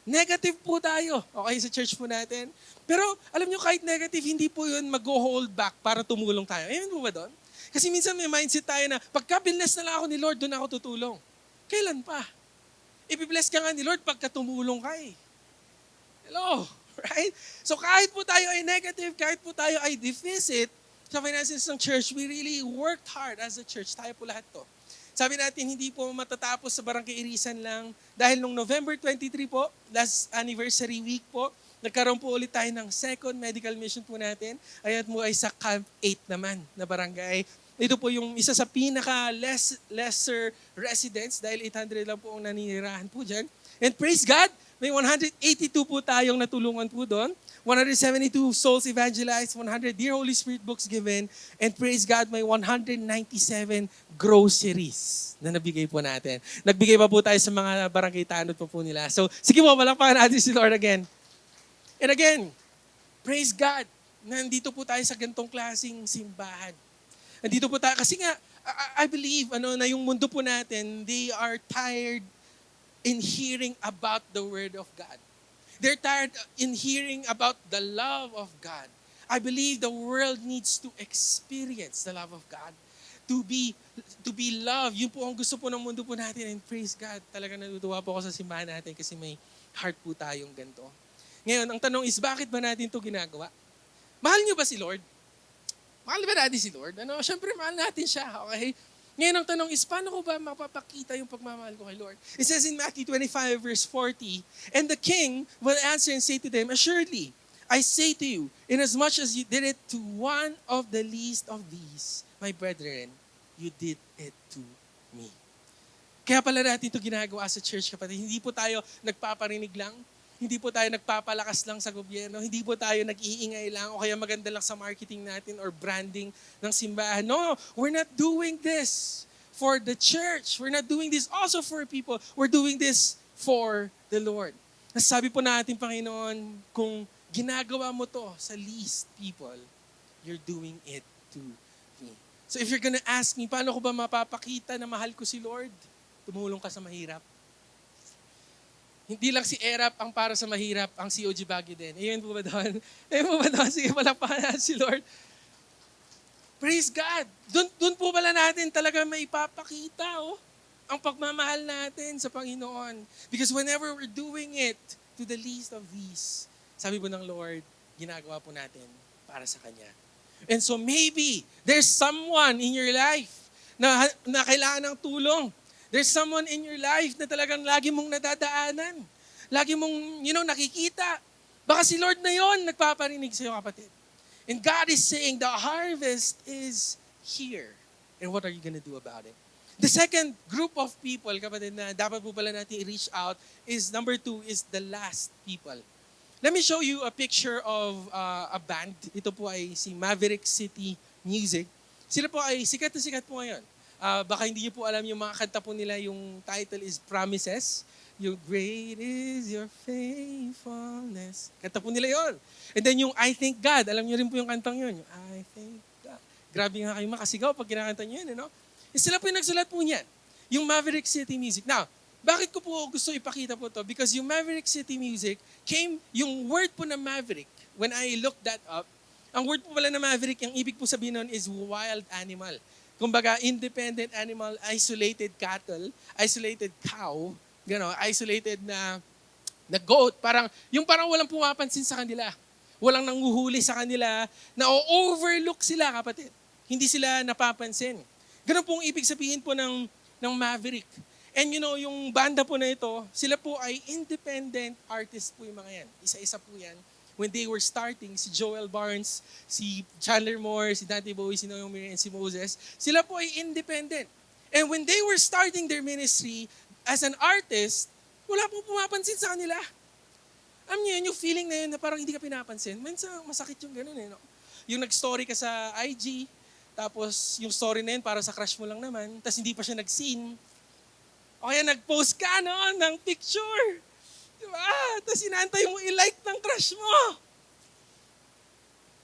Negative po tayo, okay, sa church po natin. Pero alam niyo, kahit negative, hindi po yun mag-hold back para tumulong tayo. Amen po ba doon? Kasi minsan may mindset tayo na, pagka-bless na lang ako ni Lord, doon ako tutulong. Kailan pa? Ipibless ka nga ni Lord pagka tumulong ka Hello? Right? So kahit po tayo ay negative, kahit po tayo ay deficit sa finances ng church, we really worked hard as a church. Tayo po lahat to. Sabi natin, hindi po matatapos sa Barangay Irisan lang. Dahil nung November 23 po, last anniversary week po, nagkaroon po ulit tayo ng second medical mission po natin. Ayat mo ay sa Camp 8 naman na barangay. Ito po yung isa sa lesser residents dahil 800 lang po ang naninirahan po dyan. And praise God, may 182 po tayong natulungan po doon. 172 souls evangelized, 100 Dear Holy Spirit books given, and praise God, may 197 groceries na nabigay po natin. Nagbigay pa po tayo sa mga barangay tanod po nila. So, sige po, palakpakan natin si Lord again. And again, praise God. nandito po tayo sa gantong klaseng simbahan. Nandito po tayo kasi nga, I believe na yung mundo po natin, they are tired in hearing about the Word of God. They're tired in hearing about the love of God. I believe the world needs to experience the love of God. To be loved. Yun po ang gusto po ng mundo po natin. And praise God, talaga natutuwa po ako sa simbahan natin kasi may heart po tayong ganito. Ngayon, ang tanong is, bakit ba natin ito ginagawa? Mahal niyo ba si Lord? Mahal ba natin si Lord? Siyempre, mahal natin siya. Okay? Ngayon, ang tanong is, paano ko ba mapapakita yung pagmamahal ko kay Lord? It says in Matthew 25, verse 40, "And the king will answer and say to them, Assuredly, I say to you, inasmuch as you did it to one of the least of these, my brethren, you did it to me." Kaya pala natin ito ginagawa sa church, kapatid. Hindi po tayo nagpaparinig lang. Hindi po tayo nagpapalakas lang sa gobyerno. Hindi po tayo nag-iingay lang o kaya maganda lang sa marketing natin or branding ng simbahan. No, we're not doing this for the church. We're not doing this also for people. We're doing this for the Lord. Nasabi po natin, Panginoon, kung ginagawa mo to sa least people, you're doing it to me. So if you're gonna ask me, paano ko ba mapapakita na mahal ko si Lord? Tumulong ka sa mahirap. Hindi lang si Erap ang para sa mahirap, ang COG Baguio din. Ayun po ba doon? Ayun po ba doon? Sige, palakpakan natin si Lord. Praise God. Doon po pala natin talaga may ipapakita, ang pagmamahal natin sa Panginoon. Because whenever we're doing it to the least of these, sabi po ng Lord, ginagawa po natin para sa Kanya. And so maybe there's someone in your life na kailangan ng tulong. There's someone in your life na talagang lagi mong nadadaanan. Lagi mong, nakikita. Baka si Lord na yon nagpaparinig sa iyo, kapatid. And God is saying, the harvest is here. And what are you gonna do about it? The second group of people, kapatid, na dapat po pala natin i-reach out is, number 2, is the last people. Let me show you a picture of a band. Ito po ay si Maverick City Music. Sila po ay sikat na sikat po ngayon. Baka hindi niyo po alam yung mga kanta po nila, yung title is Promises. Yung Great is your faithfulness. Kanta po nila yon. And then yung I Thank God, alam niyo rin po yung kantang yun. Yung I Thank God. Grabe nga kayo makasigaw pag kinakanta niyo yun, Sila po yung nagsulat po niyan. Yung Maverick City Music. Now, bakit ko po gusto ipakita po to? Because yung Maverick City Music yung word po na Maverick, when I looked that up, ang word po pala na Maverick, ang ibig po sabihin nun is wild animal. Kumbaga, independent animal, isolated cattle, isolated cow, isolated na goat. Parang walang pumapansin sa kanila. Walang nanguhuli sa kanila, na-overlook sila, kapatid. Hindi sila napapansin. Ganun pong ibig sabihin po ng Maverick. And yung banda po na ito, sila po ay independent artist po yung mga yan. Isa-isa po yan. When they were starting, si Joel Barnes, si Chandler Moore, si Dante Bowie, si Naomi, and si Moses, sila po ay independent. And when they were starting their ministry as an artist, wala pong pumapansin sa kanila. Alam niyo yun, yung feeling na yun na parang hindi ka pinapansin. Minsan masakit yung ganun Yung nag-story ka sa IG, tapos yung story na yun para sa crush mo lang naman, tapos hindi pa siya nag-scene. O kaya nag-post ka ng picture. Diba? Tapos inaantay mo i-like ng crush mo.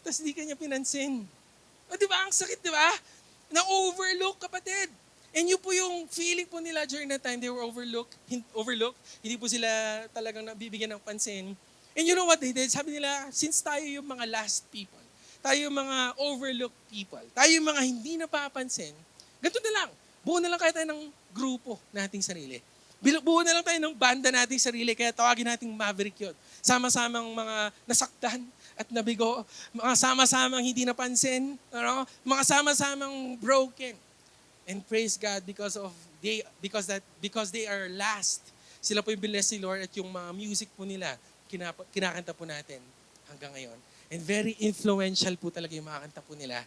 Tapos hindi ka niya pinansin. O diba? Ang sakit, diba? Na-overlook, kapatid. And yun po yung feeling po nila during that time. They were overlooked. Hindi po sila talagang nabibigyan ng pansin. And you know what they did? Sabi nila, since tayo yung mga last people, tayo yung mga overlooked people, tayo yung mga hindi napapansin, ganito na lang. Buo na lang kaya tayo ng grupo nating sarili. Buo na lang tayo ng banda nating sarili, kaya tawagin nating Maverick yun. Sama-samang mga nasaktan at nabigo, mga sama-samang hindi napansin, mga sama-samang broken. And praise God because they are last. Sila po yung bless ni Lord at yung mga music po nila, kinakanta po natin hanggang ngayon. And very influential po talaga yung mga kanta po nila.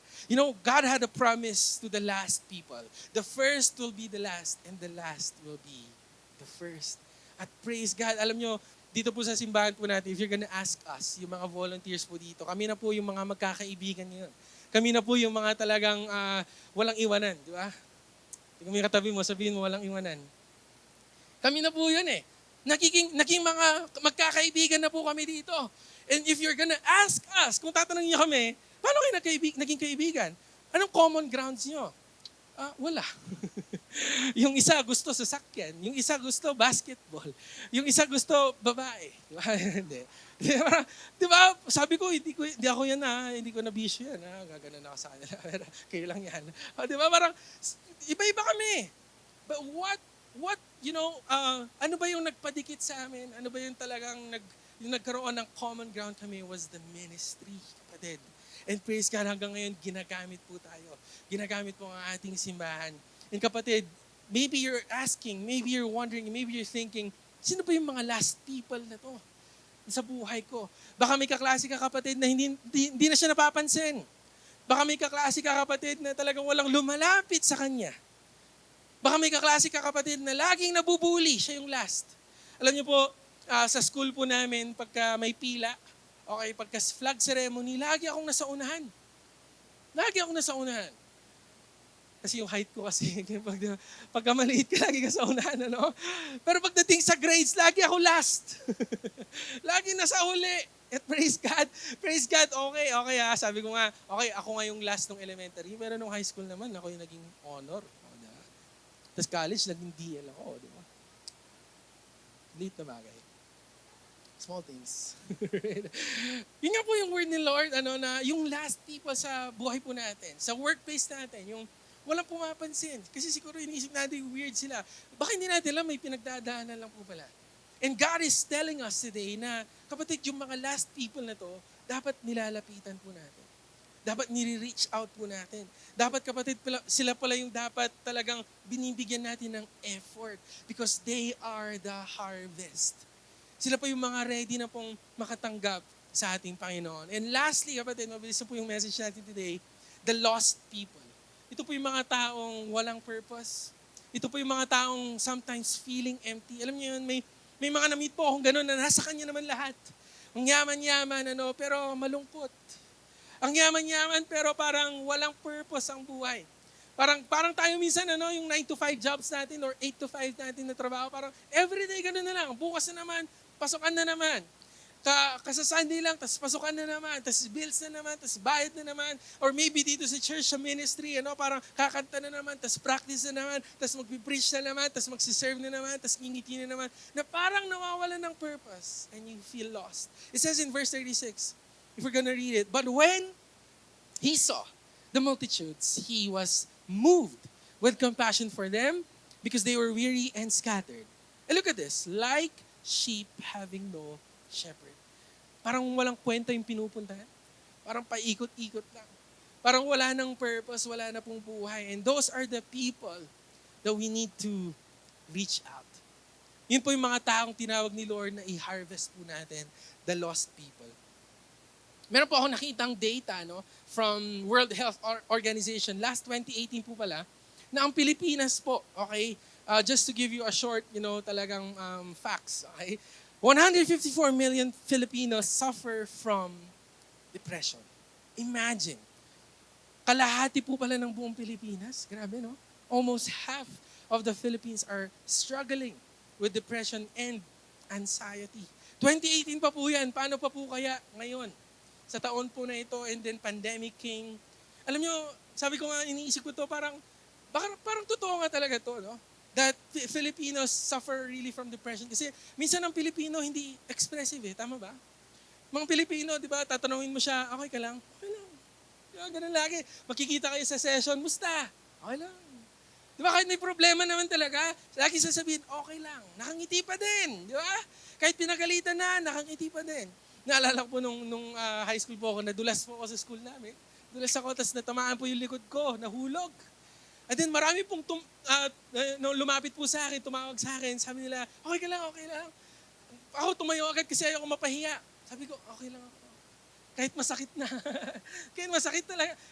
God had a promise to the last people. The first will be the last, and the last will be the first. At praise God, alam nyo, dito po sa simbahan po natin, if you're gonna ask us, yung mga volunteers po dito, kami na po yung mga magkakaibigan ngayon. Kami na po yung mga talagang walang iwanan, di ba? Kung may katabi mo, sabihin mo walang iwanan. Kami na po yun Naging mga magkakaibigan na po kami dito. And if you're gonna ask us, kung tatanungin niyo kami, paano kayo naging kaibigan? Anong common grounds niyo? Wala. Yung isa gusto sasakyan, yung isa gusto basketball, yung isa gusto babae. Hindi. Di ba? Sabi ko, hindi ako yan hindi ko na bisyo yan gaganon ako sa kanila. Kayo lang yan. Di ba? Parang, iba-iba kami. But ano ba yung nagpadikit sa amin? Ano ba yung talagang yung nagkaroon ng common ground kami was the ministry, kapatid. And praise God, hanggang ngayon, ginagamit po tayo. Ginagamit po ang ating simbahan. And kapatid, maybe you're asking, maybe you're wondering, maybe you're thinking, sino ba yung mga last people na to sa buhay ko? Baka may kaklase ka kapatid na hindi na siya napapansin. Baka may kaklase ka kapatid na talagang walang lumalapit sa kanya. Baka may kaklase ka kapatid na laging nabubuli, siya yung last. Alam niyo po, sa school po namin, pagka may pila, okay, pagka flag ceremony, lagi akong nasa unahan. Lagi akong nasa unahan. Kasi yung height ko kasi, pagka maliit ka, lagi ka sa unahan, ano? Pero pagdating sa grades, lagi ako last. Lagi nasa huli. At praise God, okay sabi ko nga, okay, ako nga yung last ng elementary, pero nung high school naman, ako yung naging honor. Diba? Tapos college, naging DL ako, di ba? Late na bagay. Small things. Yun nga po yung word ni Lord, na yung last people sa buhay po natin, sa workplace natin, yung walang pumapansin. Kasi siguro iniisip natin weird sila. Baka hindi natin alam, may pinagdadaanan lang po pala. And God is telling us today na, kapatid, yung mga last people na to, dapat nilalapitan po natin. Dapat nire-reach out po natin. Dapat kapatid, sila pala yung dapat talagang binibigyan natin ng effort because they are the harvest. Sila pa yung mga ready na pong makatanggap sa ating Panginoon. And lastly, kapatid, mabilis na po yung message natin today, the lost people. Ito po yung mga taong walang purpose. Ito po yung mga taong sometimes feeling empty. Alam niyo yun, may mga na-meet po akong gano'n na nasa kanya naman lahat. Ang yaman-yaman, pero malungkot. Ang yaman-yaman, pero parang walang purpose ang buhay. Parang tayo minsan, yung 9 to 5 jobs natin or 8 to 5 natin na trabaho, parang everyday gano'n na lang. Bukas na naman, pasukan na naman. Kasa-Sunday lang, tapos pasukan na naman, tapos bills na naman, tapos bayad na naman. Or maybe dito sa church, sa ministry, parang kakanta na naman, tapos practice na naman, tapos magpipreach na naman, tapos magsiserve na naman, tapos ngingiti na naman, na parang nawawalan ng purpose and you feel lost. It says in verse 36, if we're gonna read it, but when he saw the multitudes, he was moved with compassion for them because they were weary and scattered. And look at this, like sheep having no shepherd. Parang walang kwenta yung pinupuntahan. Parang paikot-ikot lang. Parang wala nang purpose, wala na pong buhay. And those are the people that we need to reach out. Yun po yung mga taong tinawag ni Lord na i-harvest po natin, the lost people. Meron po ako nakitang data from World Health Organization, last 2018 po pala, na ang Pilipinas po, okay, just to give you a short, talagang facts, okay, 154 million Filipinos suffer from depression. Imagine. Kalahati po pala ng buong Pilipinas. Grabe, no? Almost half of the Philippines are struggling with depression and anxiety. 2018 pa po yan. Paano pa po kaya ngayon? Sa taon po na ito and then pandemic came. Alam nyo, sabi ko nga, iniisip ko to, parang totoo nga talaga to, no? That Filipinos suffer really from depression. Kasi minsan ang Pilipino hindi expressive tama ba? Mga Pilipino, di ba, tatanungin mo siya, okay ka lang? Okay lang. Diba, ganun lagi. Makikita kayo sa session, musta? Okay lang. Di ba, kahit may problema naman talaga, lagi sasabihin, okay lang. Nakangiti pa din, di ba? Kahit pinagalitan na, nakangiti pa din. Naalala ko po nung high school po ako, nadulas po ako sa school namin. Dulas ako, tapos natamaan po yung likod ko, nahulog. And then marami pong lumapit po sa akin, tumawag sa akin, sabi nila, okay ka lang, okay lang. Ako tumayo agad kasi ayoko mapahiya. Sabi ko, okay lang ako. Kahit masakit na.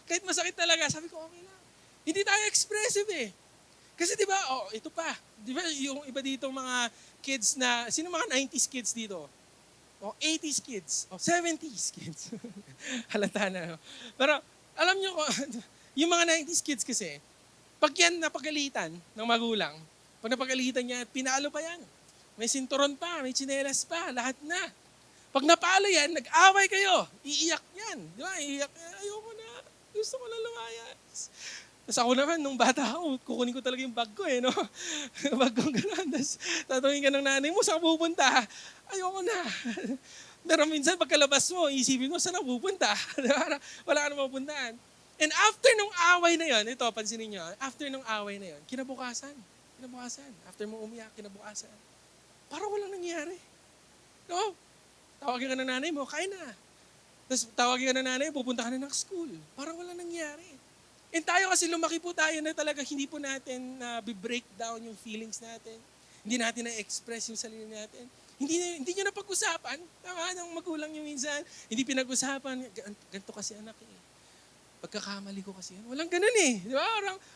kahit masakit talaga, sabi ko, okay lang. Hindi tayo expressive Kasi di ba, ito pa. Di ba yung iba dito mga kids na, sino mga 90s kids dito? 80s kids. 70s kids. Halata na. Pero alam nyo ko, yung mga 90s kids kasi, pag yan napagalitan ng magulang, pag napagalitan niya, pinalo pa yan. may sinturon pa, may tsinelas pa, lahat na. Pag napalo yan, nag-away kayo, iiyak yan. Di ba? Iiyak, ayoko na, gusto ko na lumayas. Tapos ako naman, nung bata ako, kukunin ko talaga yung bag ko no? Bag kong gano'n. Tapos tatawin ka ng nanay mo, saan ka pupunta? Ayoko na. Pero minsan pagkalabas mo, isipin mo, saan ako pupunta? Wala ka na mapuntahan. And after nung away na yon, ito, pansinin nyo, after nung away na yon, kinabukasan, after mo umiyak, kinabukasan, parang walang nangyari. No? Tawagin ka ng nanay mo, kain na. Tapos tawagin ka ng nanay, pupunta ka na ng school. Parang walang nangyari. And tayo kasi lumaki po tayo na talaga hindi po natin bi-break down yung feelings natin. Hindi natin na-express yung sarili natin. Hindi nyo na pag-usapan. Tama ng magulang nyo minsan. Hindi pinag-usapan. Ganito kasi anak pagkakamali ko kasi yan. Walang ganun Di ba?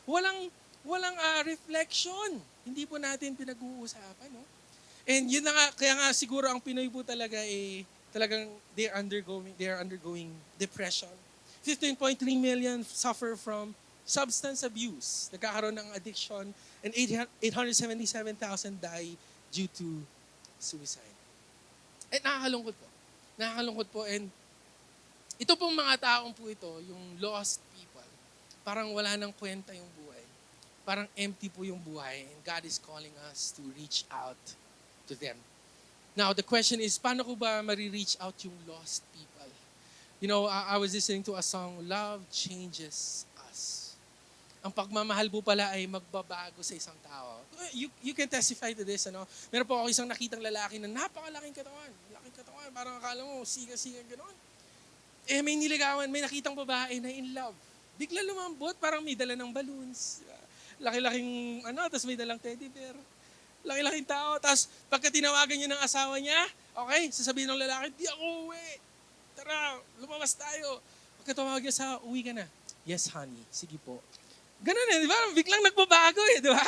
Walang reflection. Hindi po natin pinag-uusapan. No? And yun na nga, kaya nga siguro ang Pinoy po talaga talagang they are undergoing depression. 15.3 million suffer from substance abuse. Nagkakaroon ng addiction and 877,000 die due to suicide. At nakakalungkot po. Nakakalungkot po and ito pong mga taong po ito, yung lost people, parang wala nang kwenta yung buhay. Parang empty po yung buhay and God is calling us to reach out to them. Now, the question is, paano ko ba marireach out yung lost people? You know, I was listening to a song, Love Changes Us. Ang pagmamahal po pala ay magbabago sa isang tao. You can testify to this, ano? Meron po ako isang nakitang lalaki na napakalaking katawan. Laking katawan, parang akala mo, siga-siga, gano'n. May niligawan, may nakitang babae na in love. Bigla lumambot, parang may dala ng balloons. Laki-laking, tapos may dalang teddy bear. Laki-laking tao. Tapos pagka tinawagan niya ng asawa niya, okay, sasabihin ng lalaki, di ako uwi. Tara, lumabas tayo. Pagkatawag niya sa uwi ka na. Yes, honey. Sige po. Ganun di ba? Biglang nagbabago di ba?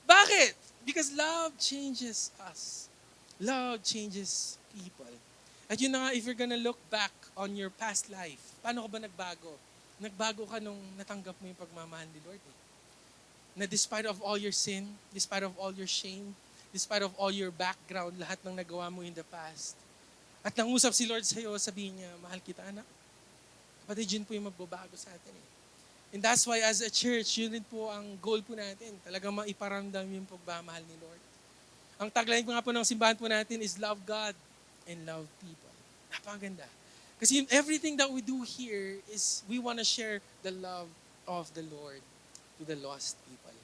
Bakit? Because love changes us. Love changes people. At yun na nga, if you're gonna look back on your past life, paano ka ba nagbago? Nagbago ka nung natanggap mo yung pagmamahal ni Lord Na despite of all your sin, despite of all your shame, despite of all your background, lahat ng nagawa mo in the past, at nangusap si Lord sa'yo, sabihin niya, mahal kita anak. Kapatid, yun po yung magbabago sa atin And that's why as a church, yun rin po ang goal po natin. Talagang maiparamdam yung pagmamahal ni Lord. Ang tagline po nga po ng simbahan po natin is love God and love people. Napakaganda. Kasi everything that we do here is we want to share the love of the Lord to the lost people.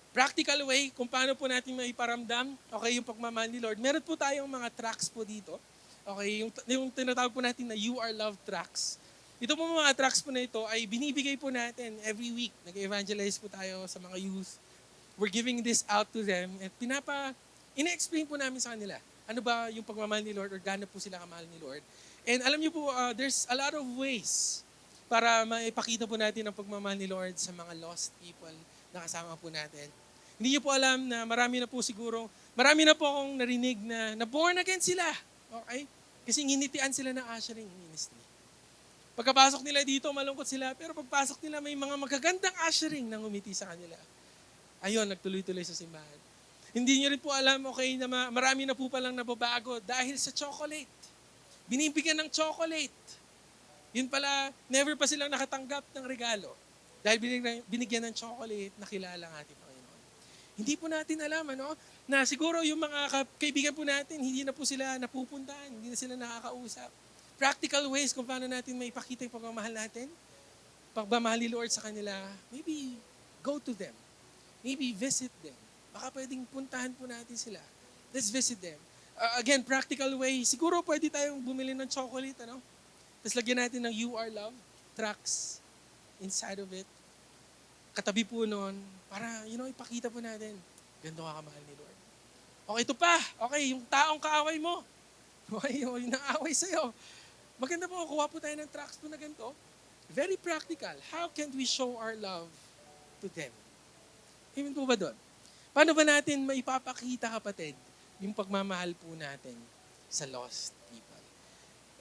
Practical way kung paano po natin maiparamdam, okay, yung pagmamahal ni Lord. Meron po tayong mga tracks po dito. Okay, yung tinatawag po natin na You Are Love tracks. Ito po mga tracks po na ito ay binibigay po natin every week. Nag-evangelize po tayo sa mga youth. We're giving this out to them at ina-explain po namin sa kanila. Ano ba yung pagmamahal ni Lord or gaano po sila kamahal ni Lord. And alam niyo po, there's a lot of ways para maipakita po natin ang pagmamahal ni Lord sa mga lost people na kasama po natin. Hindi niyo po alam na marami na po akong narinig na born again sila. Okay? Kasi nginitian sila ng ushering ministry. Pagkapasok nila dito, malungkot sila. Pero pagpasok nila, may mga magagandang ushering na ngumiti sa kanila. Ayun, nagtuloy-tuloy sa simbahan. Hindi niyo rin po alam, okay, na marami na po palang nababago dahil sa chocolate. Binibigyan ng chocolate. Yun pala, never pa silang nakatanggap ng regalo. Dahil binigyan ng chocolate, nakilala ang ating Panginoon. Hindi po natin alam, na siguro yung mga kaibigan po natin, hindi na po sila napupuntahan, hindi na sila nakakausap. Practical ways kung paano natin maipakita yung pagmamahal natin. Pagmamahal ni Lord sa kanila, maybe go to them. Maybe visit them. Baka pwedeng puntahan po natin sila. Let's visit them. Again, practical way, siguro pwede tayong bumili ng chocolate, Tapos lagyan natin ng You Are Love tracks inside of it. Katabi po nun, para, ipakita po natin, ganito ka kamahal ni Lord. Okay, ito pa. Okay, yung taong kaaway mo. Okay, yung naaway sa'yo. Maganda po, kuha po tayo ng tracks po na ganito. Very practical. How can we show our love to them? Amen po ba doon? Paano ba natin maipapakita, kapatid, yung pagmamahal po natin sa lost people?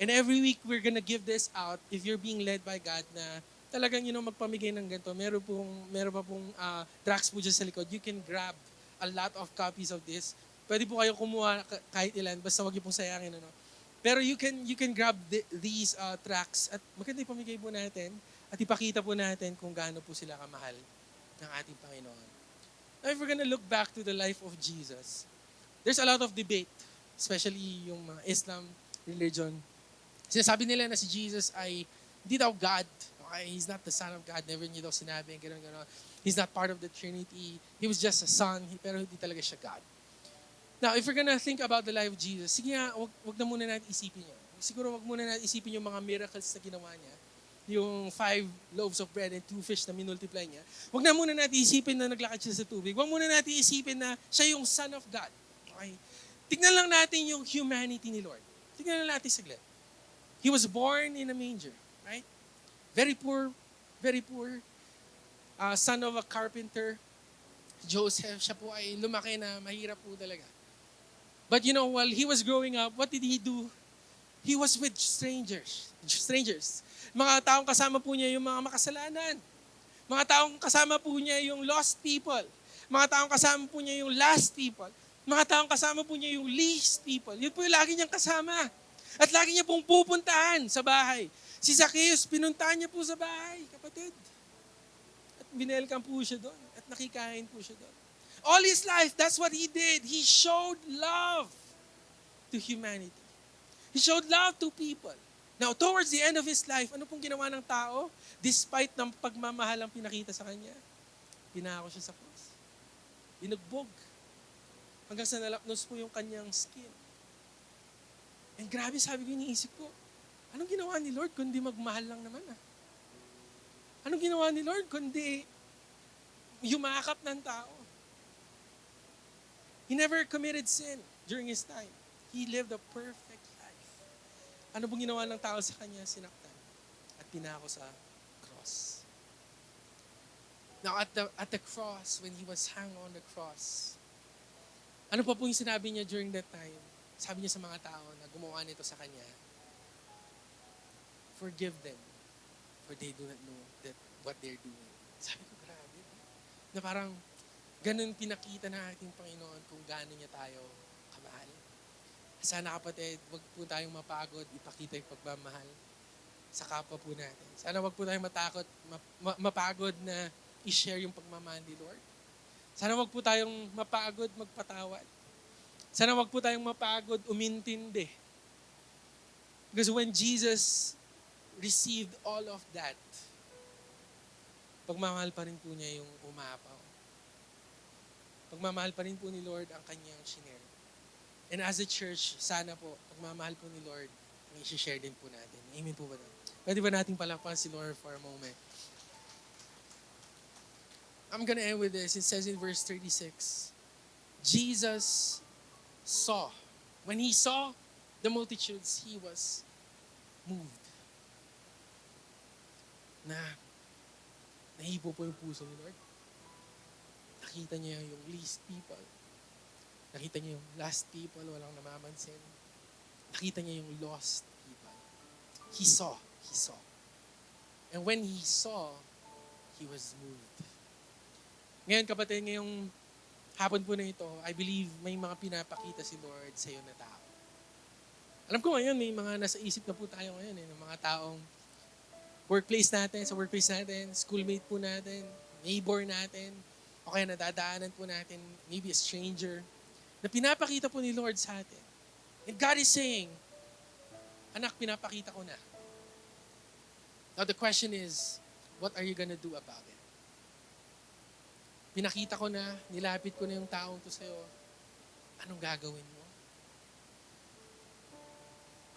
And every week, we're gonna give this out if you're being led by God na talagang, magpamigay ng ganito. Meron pa pong tracks po dyan sa likod. You can grab a lot of copies of this. Pwede po kayo kumuha kahit ilan, basta wag niyo pong sayangin. Ano? Pero you can grab these tracks at maganda ipamigay po natin at ipakita po natin kung gaano po sila kamahal ng ating Panginoon. Now, if we're gonna look back to the life of Jesus, there's a lot of debate, especially yung mga Islam religion. Sinasabi nila na si Jesus ay hindi daw God. Okay? He's not the Son of God. Never niya daw sinabi. Gano'n. He's not part of the Trinity. He was just a son, pero hindi talaga siya God. Now, if we're gonna think about the life of Jesus, sige nga, wag na muna natin isipin yun. Siguro wag muna natin isipin yung mga miracles na ginawa niya. Yung 5 loaves of bread and 2 fish na minultiply niya. Wag na muna natin isipin na naglakad siya sa tubig. Wag muna natin isipin na siya yung Son of God. Okay? Tignan lang natin yung humanity ni Lord. Tignan lang natin saglit. He was born in a manger, right? Very poor, son of a carpenter. Joseph, siya po ay lumaki na mahirap po talaga. But you know, while he was growing up, what did he do? He was with strangers. Mga taong kasama po niya yung mga makasalanan. Mga taong kasama po niya yung lost people. Mga taong kasama po niya yung last people. Mga taong kasama po niya yung least people. Yun po yung lagi niyang kasama. At lagi niya pong pupuntahan sa bahay. Si Zacchaeus, pinuntahan niya po sa bahay, kapatid. At binelcome po siya doon. At nakikain po siya doon. All his life, that's what he did. He showed love to humanity. He showed love to people. Now, towards the end of his life, ano pong ginawa ng tao? Despite ng pagmamahal ang pinakita sa kanya, pinako siya sa cross. Binugbog. Hanggang sa nalapnos po yung kanyang skin. And grabe, sabi ko, iniisip ko, anong ginawa ni Lord kundi magmahal lang naman ah? Anong ginawa ni Lord kundi yumakap ng tao? He never committed sin during his time. He lived a perfect life. Ano pong ginawa ng tao sa kanya? Sinaktan at pinako sa cross. Now at the cross, when he was hung on the cross, ano pa po yung sinabi niya during that time? Sabi niya sa mga tao na gumawa nito sa kanya, forgive them, for they do not know that what they're doing. Sabi ko, grabe. Na parang, ganun pinakita ng ating Panginoon kung gaano niya tayo kamahal. Sana kapatid, wag po tayong mapagod, ipakita yung pagmamahal sa kapwa po natin. Sana wag po tayong mapagod na i-share yung pagmamahal ni Lord. Sana wag po tayong mapagod magpatawad. Sana wag po tayong mapagod umintindi. Because when Jesus received all of that, pagmamahal pa rin po niya yung umapaw. Pagmamahal pa rin po ni Lord ang kanyang shinare. And as a church, sana po, pagmamahal po ni Lord, ang isi-share din po natin. Amen po ba doon? Pwede ba nating palakpan si Lord for a moment? I'm gonna end with this. It says in verse 36, Jesus saw. When he saw the multitudes, he was moved. Nahipo po yung puso ni Lord. Nakita niya yung least people. Nakita niya yung last people, walang namamansin. Nakita niya yung lost people. He saw. And when he saw, he was moved. Ngayon kapatid, ngayong hapon po na ito, I believe may mga pinapakita si Lord sa iyo na tao. Alam ko ngayon, may mga nasa isip na po tayo ngayon, ng mga taong sa workplace natin, schoolmate po natin, neighbor natin, o kaya nadadaanan po natin, maybe a stranger, na pinapakita po ni Lord sa atin. And God is saying, anak, pinapakita ko na. Now the question is, what are you gonna do about it? Pinakita ko na, nilapit ko na yung taong to sa'yo. Anong gagawin mo?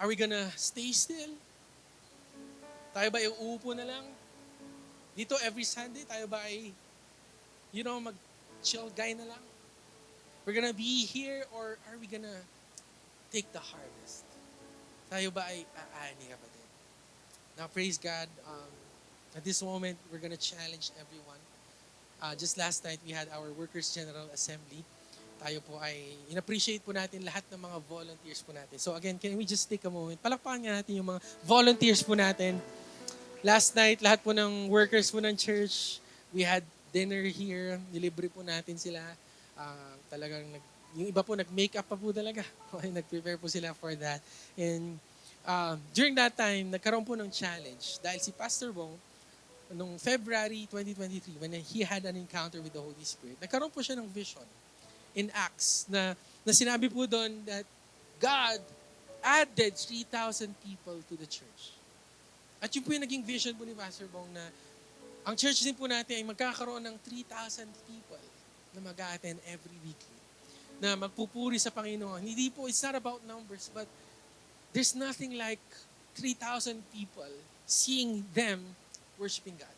Are we gonna stay still? Tayo ba uupo na lang? Dito every Sunday, tayo ba ay, mag-chill guy na lang? We're gonna be here or are we gonna take the harvest? Tayo ba ay aani kapatid? Now praise God, at this moment, we're gonna challenge everyone. Just last night, we had our Workers' General Assembly. Tayo po ay, in-appreciate po natin lahat ng mga volunteers po natin. So again, can we just take a moment? Palakpakan nga natin yung mga volunteers po natin. Last night, lahat po ng workers po ng church, we had dinner here. Nilibre po natin sila. Talagang Yung iba po, nag-makeup pa po talaga. Okay, nag-prepare po sila for that. And during that time, nagkaroon po ng challenge dahil si Pastor Bong, noong February 2023, when he had an encounter with the Holy Spirit, nagkaroon po siya ng vision in Acts na sinabi po doon that God added 3,000 people to the church. At yun po yung naging vision po ni Pastor Bong na ang church din po natin ay magkakaroon ng 3,000 people na mag-attend every weekly, na magpupuri sa Panginoon. Hindi po, it's not about numbers, but there's nothing like 3,000 people seeing them worshiping God.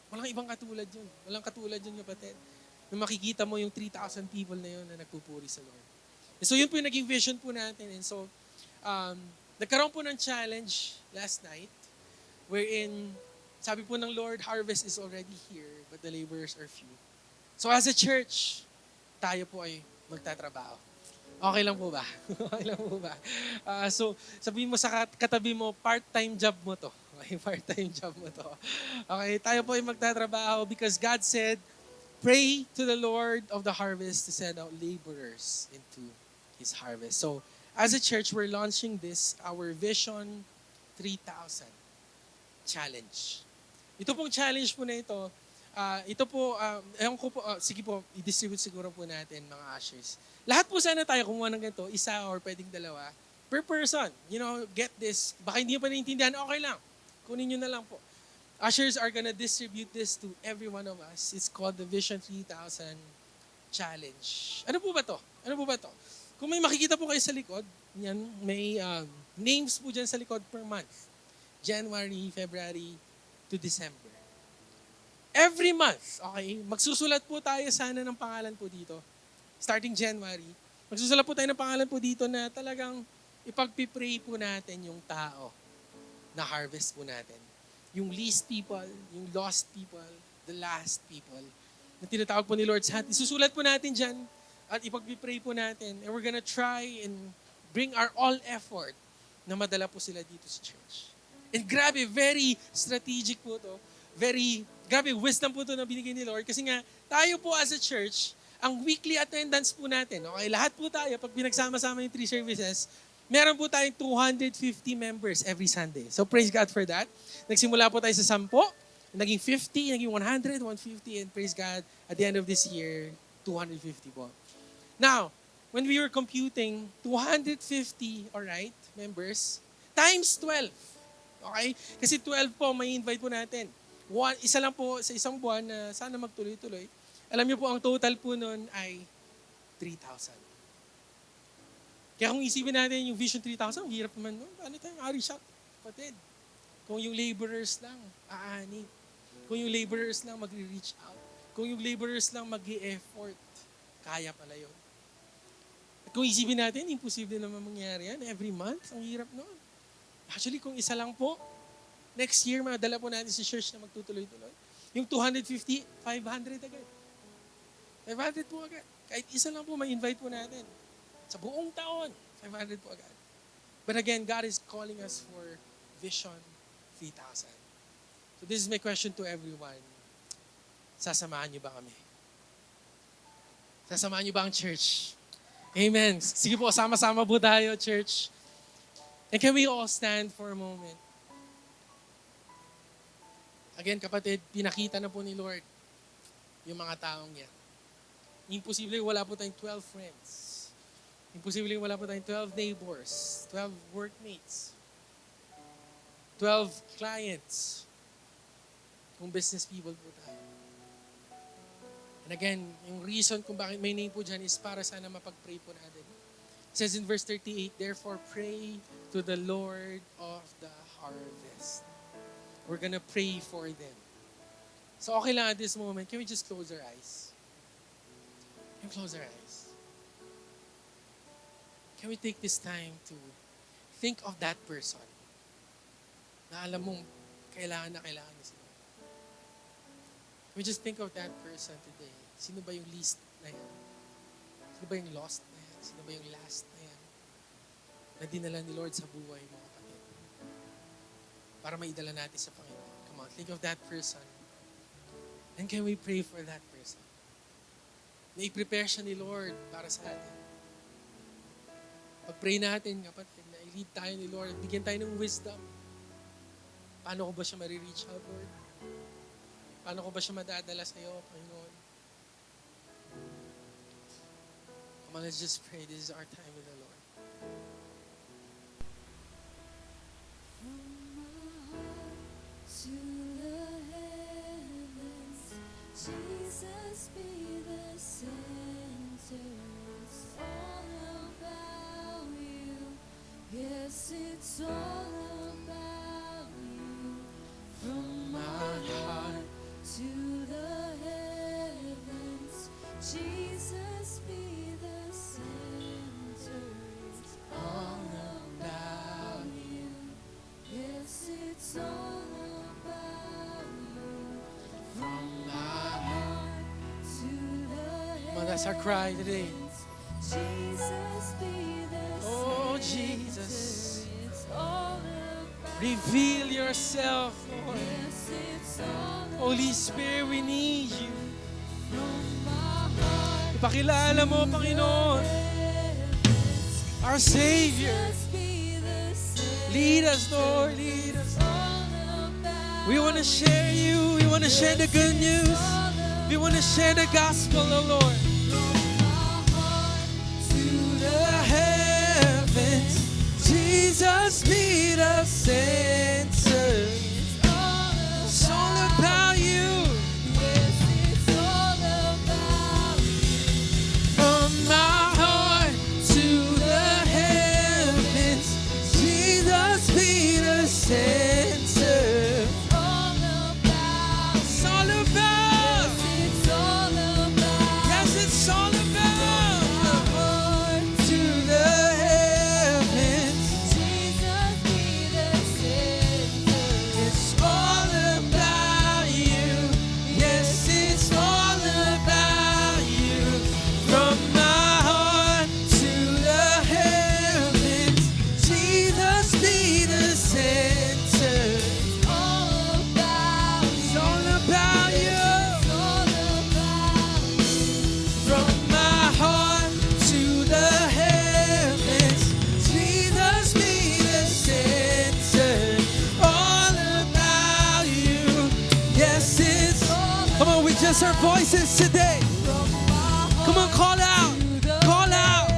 Walang ibang katulad yun. Walang katulad yun, kapatid. Na makikita mo yung 3,000 people na yun na nagpupuri sa Lord. And so yun po yung naging vision po natin. And so, nagkaroon po ng challenge last night wherein sabi po ng Lord, harvest is already here, but the laborers are few. So as a church, tayo po ay magtatrabaho. Okay lang po ba? Okay lang po ba? So sabihin mo sa katabi mo, part-time job mo to. Okay, part-time job mo to. Okay, tayo po ay magtatrabaho because God said, pray to the Lord of the harvest to send out laborers into His harvest. So as a church, we're launching this, our Vision 3,000 Challenge. Ito pong challenge po na ito po, ewan ko po, sige po, i-distribute siguro po natin mga ushers. Lahat po sana tayo kumuha ng ganito, isa or pwedeng dalawa, per person. You know, get this. Baka hindi pa naiintindihan, okay lang. Kunin nyo na lang po. Ushers are gonna distribute this to every one of us. It's called the Vision 3,000 Challenge. Ano po ba to? Ano po ba to? Kung may makikita po kayo sa likod, yan, may names po dyan sa likod per month. January, February, to December. Every month, okay, magsusulat po tayo sana ng pangalan po dito. Starting January, magsusulat po tayo ng pangalan po dito na talagang ipagpipray po natin yung tao na harvest po natin. Yung least people, yung lost people, the last people, na tinatawag po ni Lord sa atin. Isusulat po natin dyan at ipagpipray po natin. And we're gonna try and bring our all effort na madala po sila dito sa church. And grabe, very strategic po to. Grabe, wisdom po to na binigay ni Lord. Kasi nga, tayo po as a church, ang weekly attendance po natin, okay, lahat po tayo, pag pinagsama-sama yung 3 services, meron po tayong 250 members every Sunday. So praise God for that. Nagsimula po tayo sa 10, naging 50, naging 100, 150, and praise God, at the end of this year, 250 po. Now, when we were computing 250, alright, members, times 12. Okay? Kasi 12 po, may invite po natin. Isa lang po sa isang buwan na sana magtuloy-tuloy. Alam niyo po, ang total po nun ay 3,000. Kaya kung isipin natin yung Vision 3,000, ang hirap naman nun. Ano tayo, siya, kapatid. Kung yung laborers lang, aani. Kung yung laborers lang magre-reach out. Kung yung laborers lang mag-i-effort, kaya pala yun. At kung isipin natin, imposible naman mangyari yan. Every month, ang hirap nun. Actually, kung isa lang po, next year, madala po natin si church na magtutuloy-tuloy. Yung 250, 500 agad. 500 po agad. Kahit isa lang po, may invite po natin. Sa buong taon, 500 po agad. But again, God is calling us for Vision 3,000. So this is my question to everyone. Sasamahan niyo ba kami? Sasamahan niyo ba ang church? Amen. Sige po, sama-sama po tayo, church. And can we all stand for a moment? Again, kapatid, pinakita na po ni Lord yung mga taong yan. Imposible wala po tayong 12 friends. Imposible wala po tayong 12 neighbors, 12 workmates, 12 clients, kung business people po tayo. And again, yung reason kung bakit may name po dyan is para sana mapag-pray po natin. It says in verse 38, therefore pray to the Lord of the harvest. We're gonna pray for them. So okay lang at this moment, can we just close our eyes? Can we close our eyes? Can we take this time to think of that person na alam mong kailangan niya sila? Can we just think of that person today? Sino ba yung least na yan? Sino ba yung lost na yan? Sino ba yung last na yan? Na dinala ni Lord sa buhay mo, kapatid. Para maidala natin sa Panginoon. Come on, think of that person. And can we pray for that person? Na i-prepare siya ni Lord para sa atin. Pag-pray natin, kapatid, na i-lead tayo ni Lord, bigyan tayo ng wisdom. Paano ko ba siya marireach out, Lord? Paano ko ba siya madadala sa iyo, Panginoon? Come on, let's just pray. This is our time with the Lord. From my heart to the heavens, Jesus be the center. It's all about you. Yes, it's all about you. From my heart to the heavens, Jesus be the center. It's all about you. Yes, it's all about you. From my heart to the Come on, that's our cry today. heavens, Jesus be the Oh, center. Jesus. It's all about Reveal yourself, Lord. yes, it's all Holy Spirit, we need you. from my heart. Ipakilala mo, Panginoon, our Savior. Just be the center. Lead us, Lord, lead us. All about We want to share you. We want to share the good news. We want to share the gospel, oh Lord. To the heavens, Jesus be the center. It's all about you. yes, it's all about From my heart to the heavens, Jesus be the center. all about It's all about. it's all about Yes, it's all about. To the heavens, Jesus be the center. it's all about you. Yes, it's all about you. From my heart to the heavens, Jesus be the center. All about It's all about you. all about From my heart to the heavens, Jesus be the center. All about you. Yes, it's. Come on, we just our voices today. Come on, call out. Call out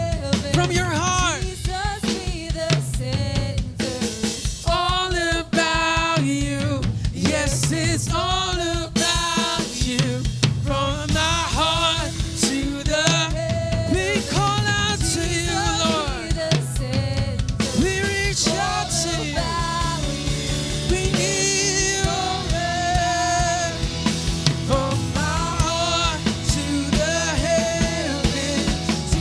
from your heart. Jesus be the center. All about you. Yes, it's all about you. From my heart to the. We call out to you, Lord. We reach out to you. We need you, Lord. From my heart to the heavens.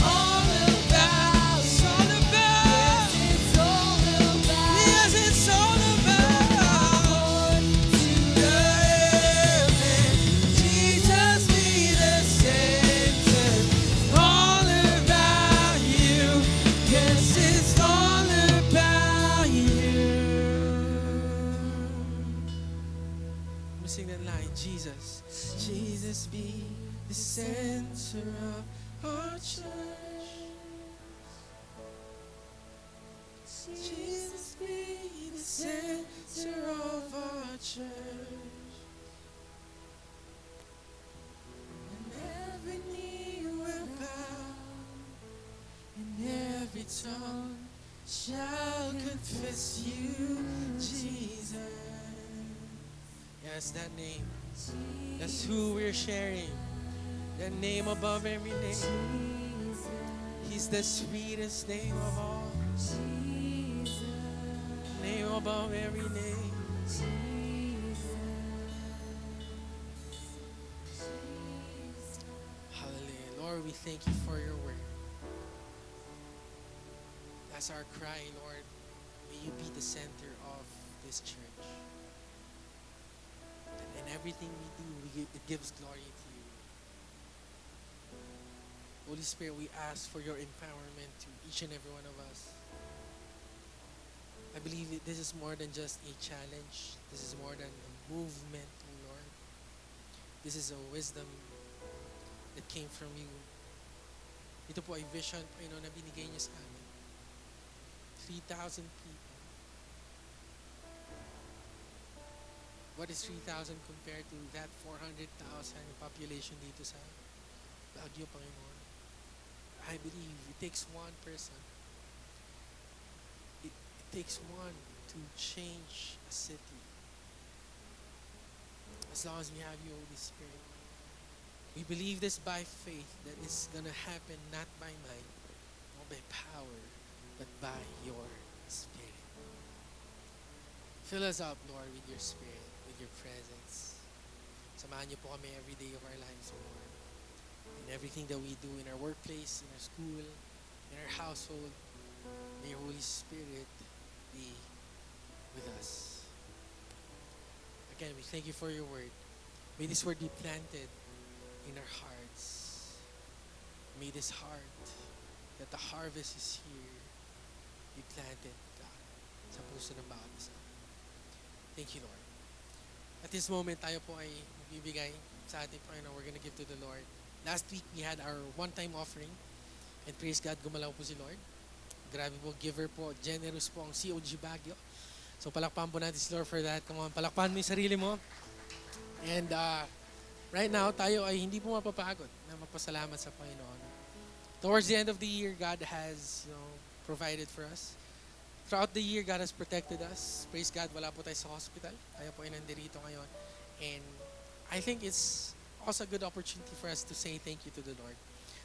All about, it's all about. Yes, it's all about. To the heavens, Jesus be the center. All about you. Yes, it's all about you. Let me sing that line. Jesus, Jesus be the center of our church. Jesus be the center of our church. And every knee will bow, and every tongue shall confess you, Jesus. Yes, that name. That's who we're sharing. That name above every name. He's the sweetest name of all. Name above every name. Hallelujah. Lord, we thank you for your word. That's our cry, Lord. May you be the center of this church. And in everything we do, it gives glory to you. Holy Spirit, we ask for your empowerment to each and every one of us. I believe that this is more than just a challenge. This is more than a movement, oh Lord. This is a wisdom that came from you. Ito po ay vision, Panginoon, na binigay niyo sa amin. 3,000 people. What is 3,000 compared to that 400,000 population dito sa Baguio, Panginoon? I believe it takes one person. It takes one to change a city. As long as we have you, Holy Spirit. We believe this by faith that it's going to happen not by might, nor by power, but by your Spirit. Fill us up, Lord, with your Spirit, with your presence. Samahan niyo po kami every day of our lives, Lord. In everything that we do, in our workplace, in our school, in our household, may your Holy Spirit be with us. Again, we thank you for your word. May this word be planted in our hearts. May this heart, that the harvest is here, be planted, God, sa puso ng bawat isa. Thank you, Lord. At this moment, tayo po ay magbibigay sa ating Panginoon. We're gonna give to the Lord. Last week, we had our one-time offering. And praise God, gumalaw po si Lord. Grabe po, giver po, generous po ang COG Baguio. So palakpakan po natin si Lord for that. Come on, palakpakan mo yung sarili mo. And right now, tayo ay hindi po mapapagod na magpasalamat sa Panginoon. Towards the end of the year, God has provided for us. Throughout the year, God has protected us. Praise God, wala po tayo sa hospital. Tayo po ay nandirito ngayon. And I think it's also a good opportunity for us to say thank you to the Lord.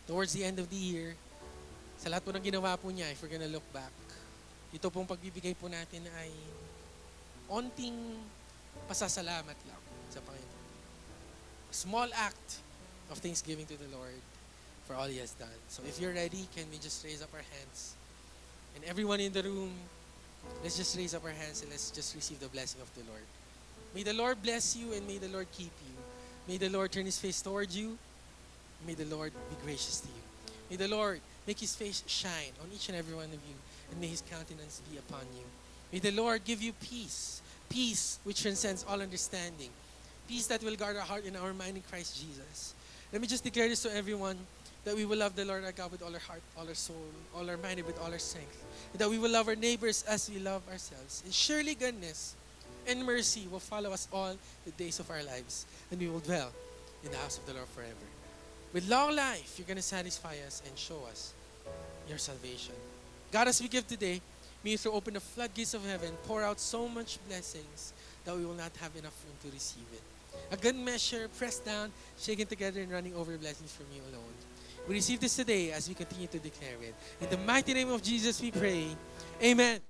Towards the end of the year, sa lahat po ng ginawa po niya, if we're gonna look back, ito pong pagbibigay po natin ay onting pasasalamat lang sa Panginoon. A small act of thanksgiving to the Lord for all He has done. So if you're ready, can we just raise up our hands? And everyone in the room, let's just raise up our hands and let's just receive the blessing of the Lord. May the Lord bless you and may the Lord keep you. May the Lord turn His face towards you. May the Lord be gracious to you. May the Lord make His face shine on each and every one of you, and may His countenance be upon you. May the Lord give you peace, peace which transcends all understanding, peace that will guard our heart and our mind in Christ Jesus. Let me just declare this to everyone, that we will love the Lord our God with all our heart, all our soul, all our mind, and with all our strength. And that we will love our neighbors as we love ourselves. And surely goodness and mercy will follow us all the days of our lives, and we will dwell in the house of the Lord forever. With long life, you're going to satisfy us and show us your salvation. God, as we give today, may you open the floodgates of heaven, pour out so much blessings that we will not have enough room to receive it. A good measure, pressed down, shaken together, and running over blessings from you alone. We receive this today as we continue to declare it. In the mighty name of Jesus we pray. Amen.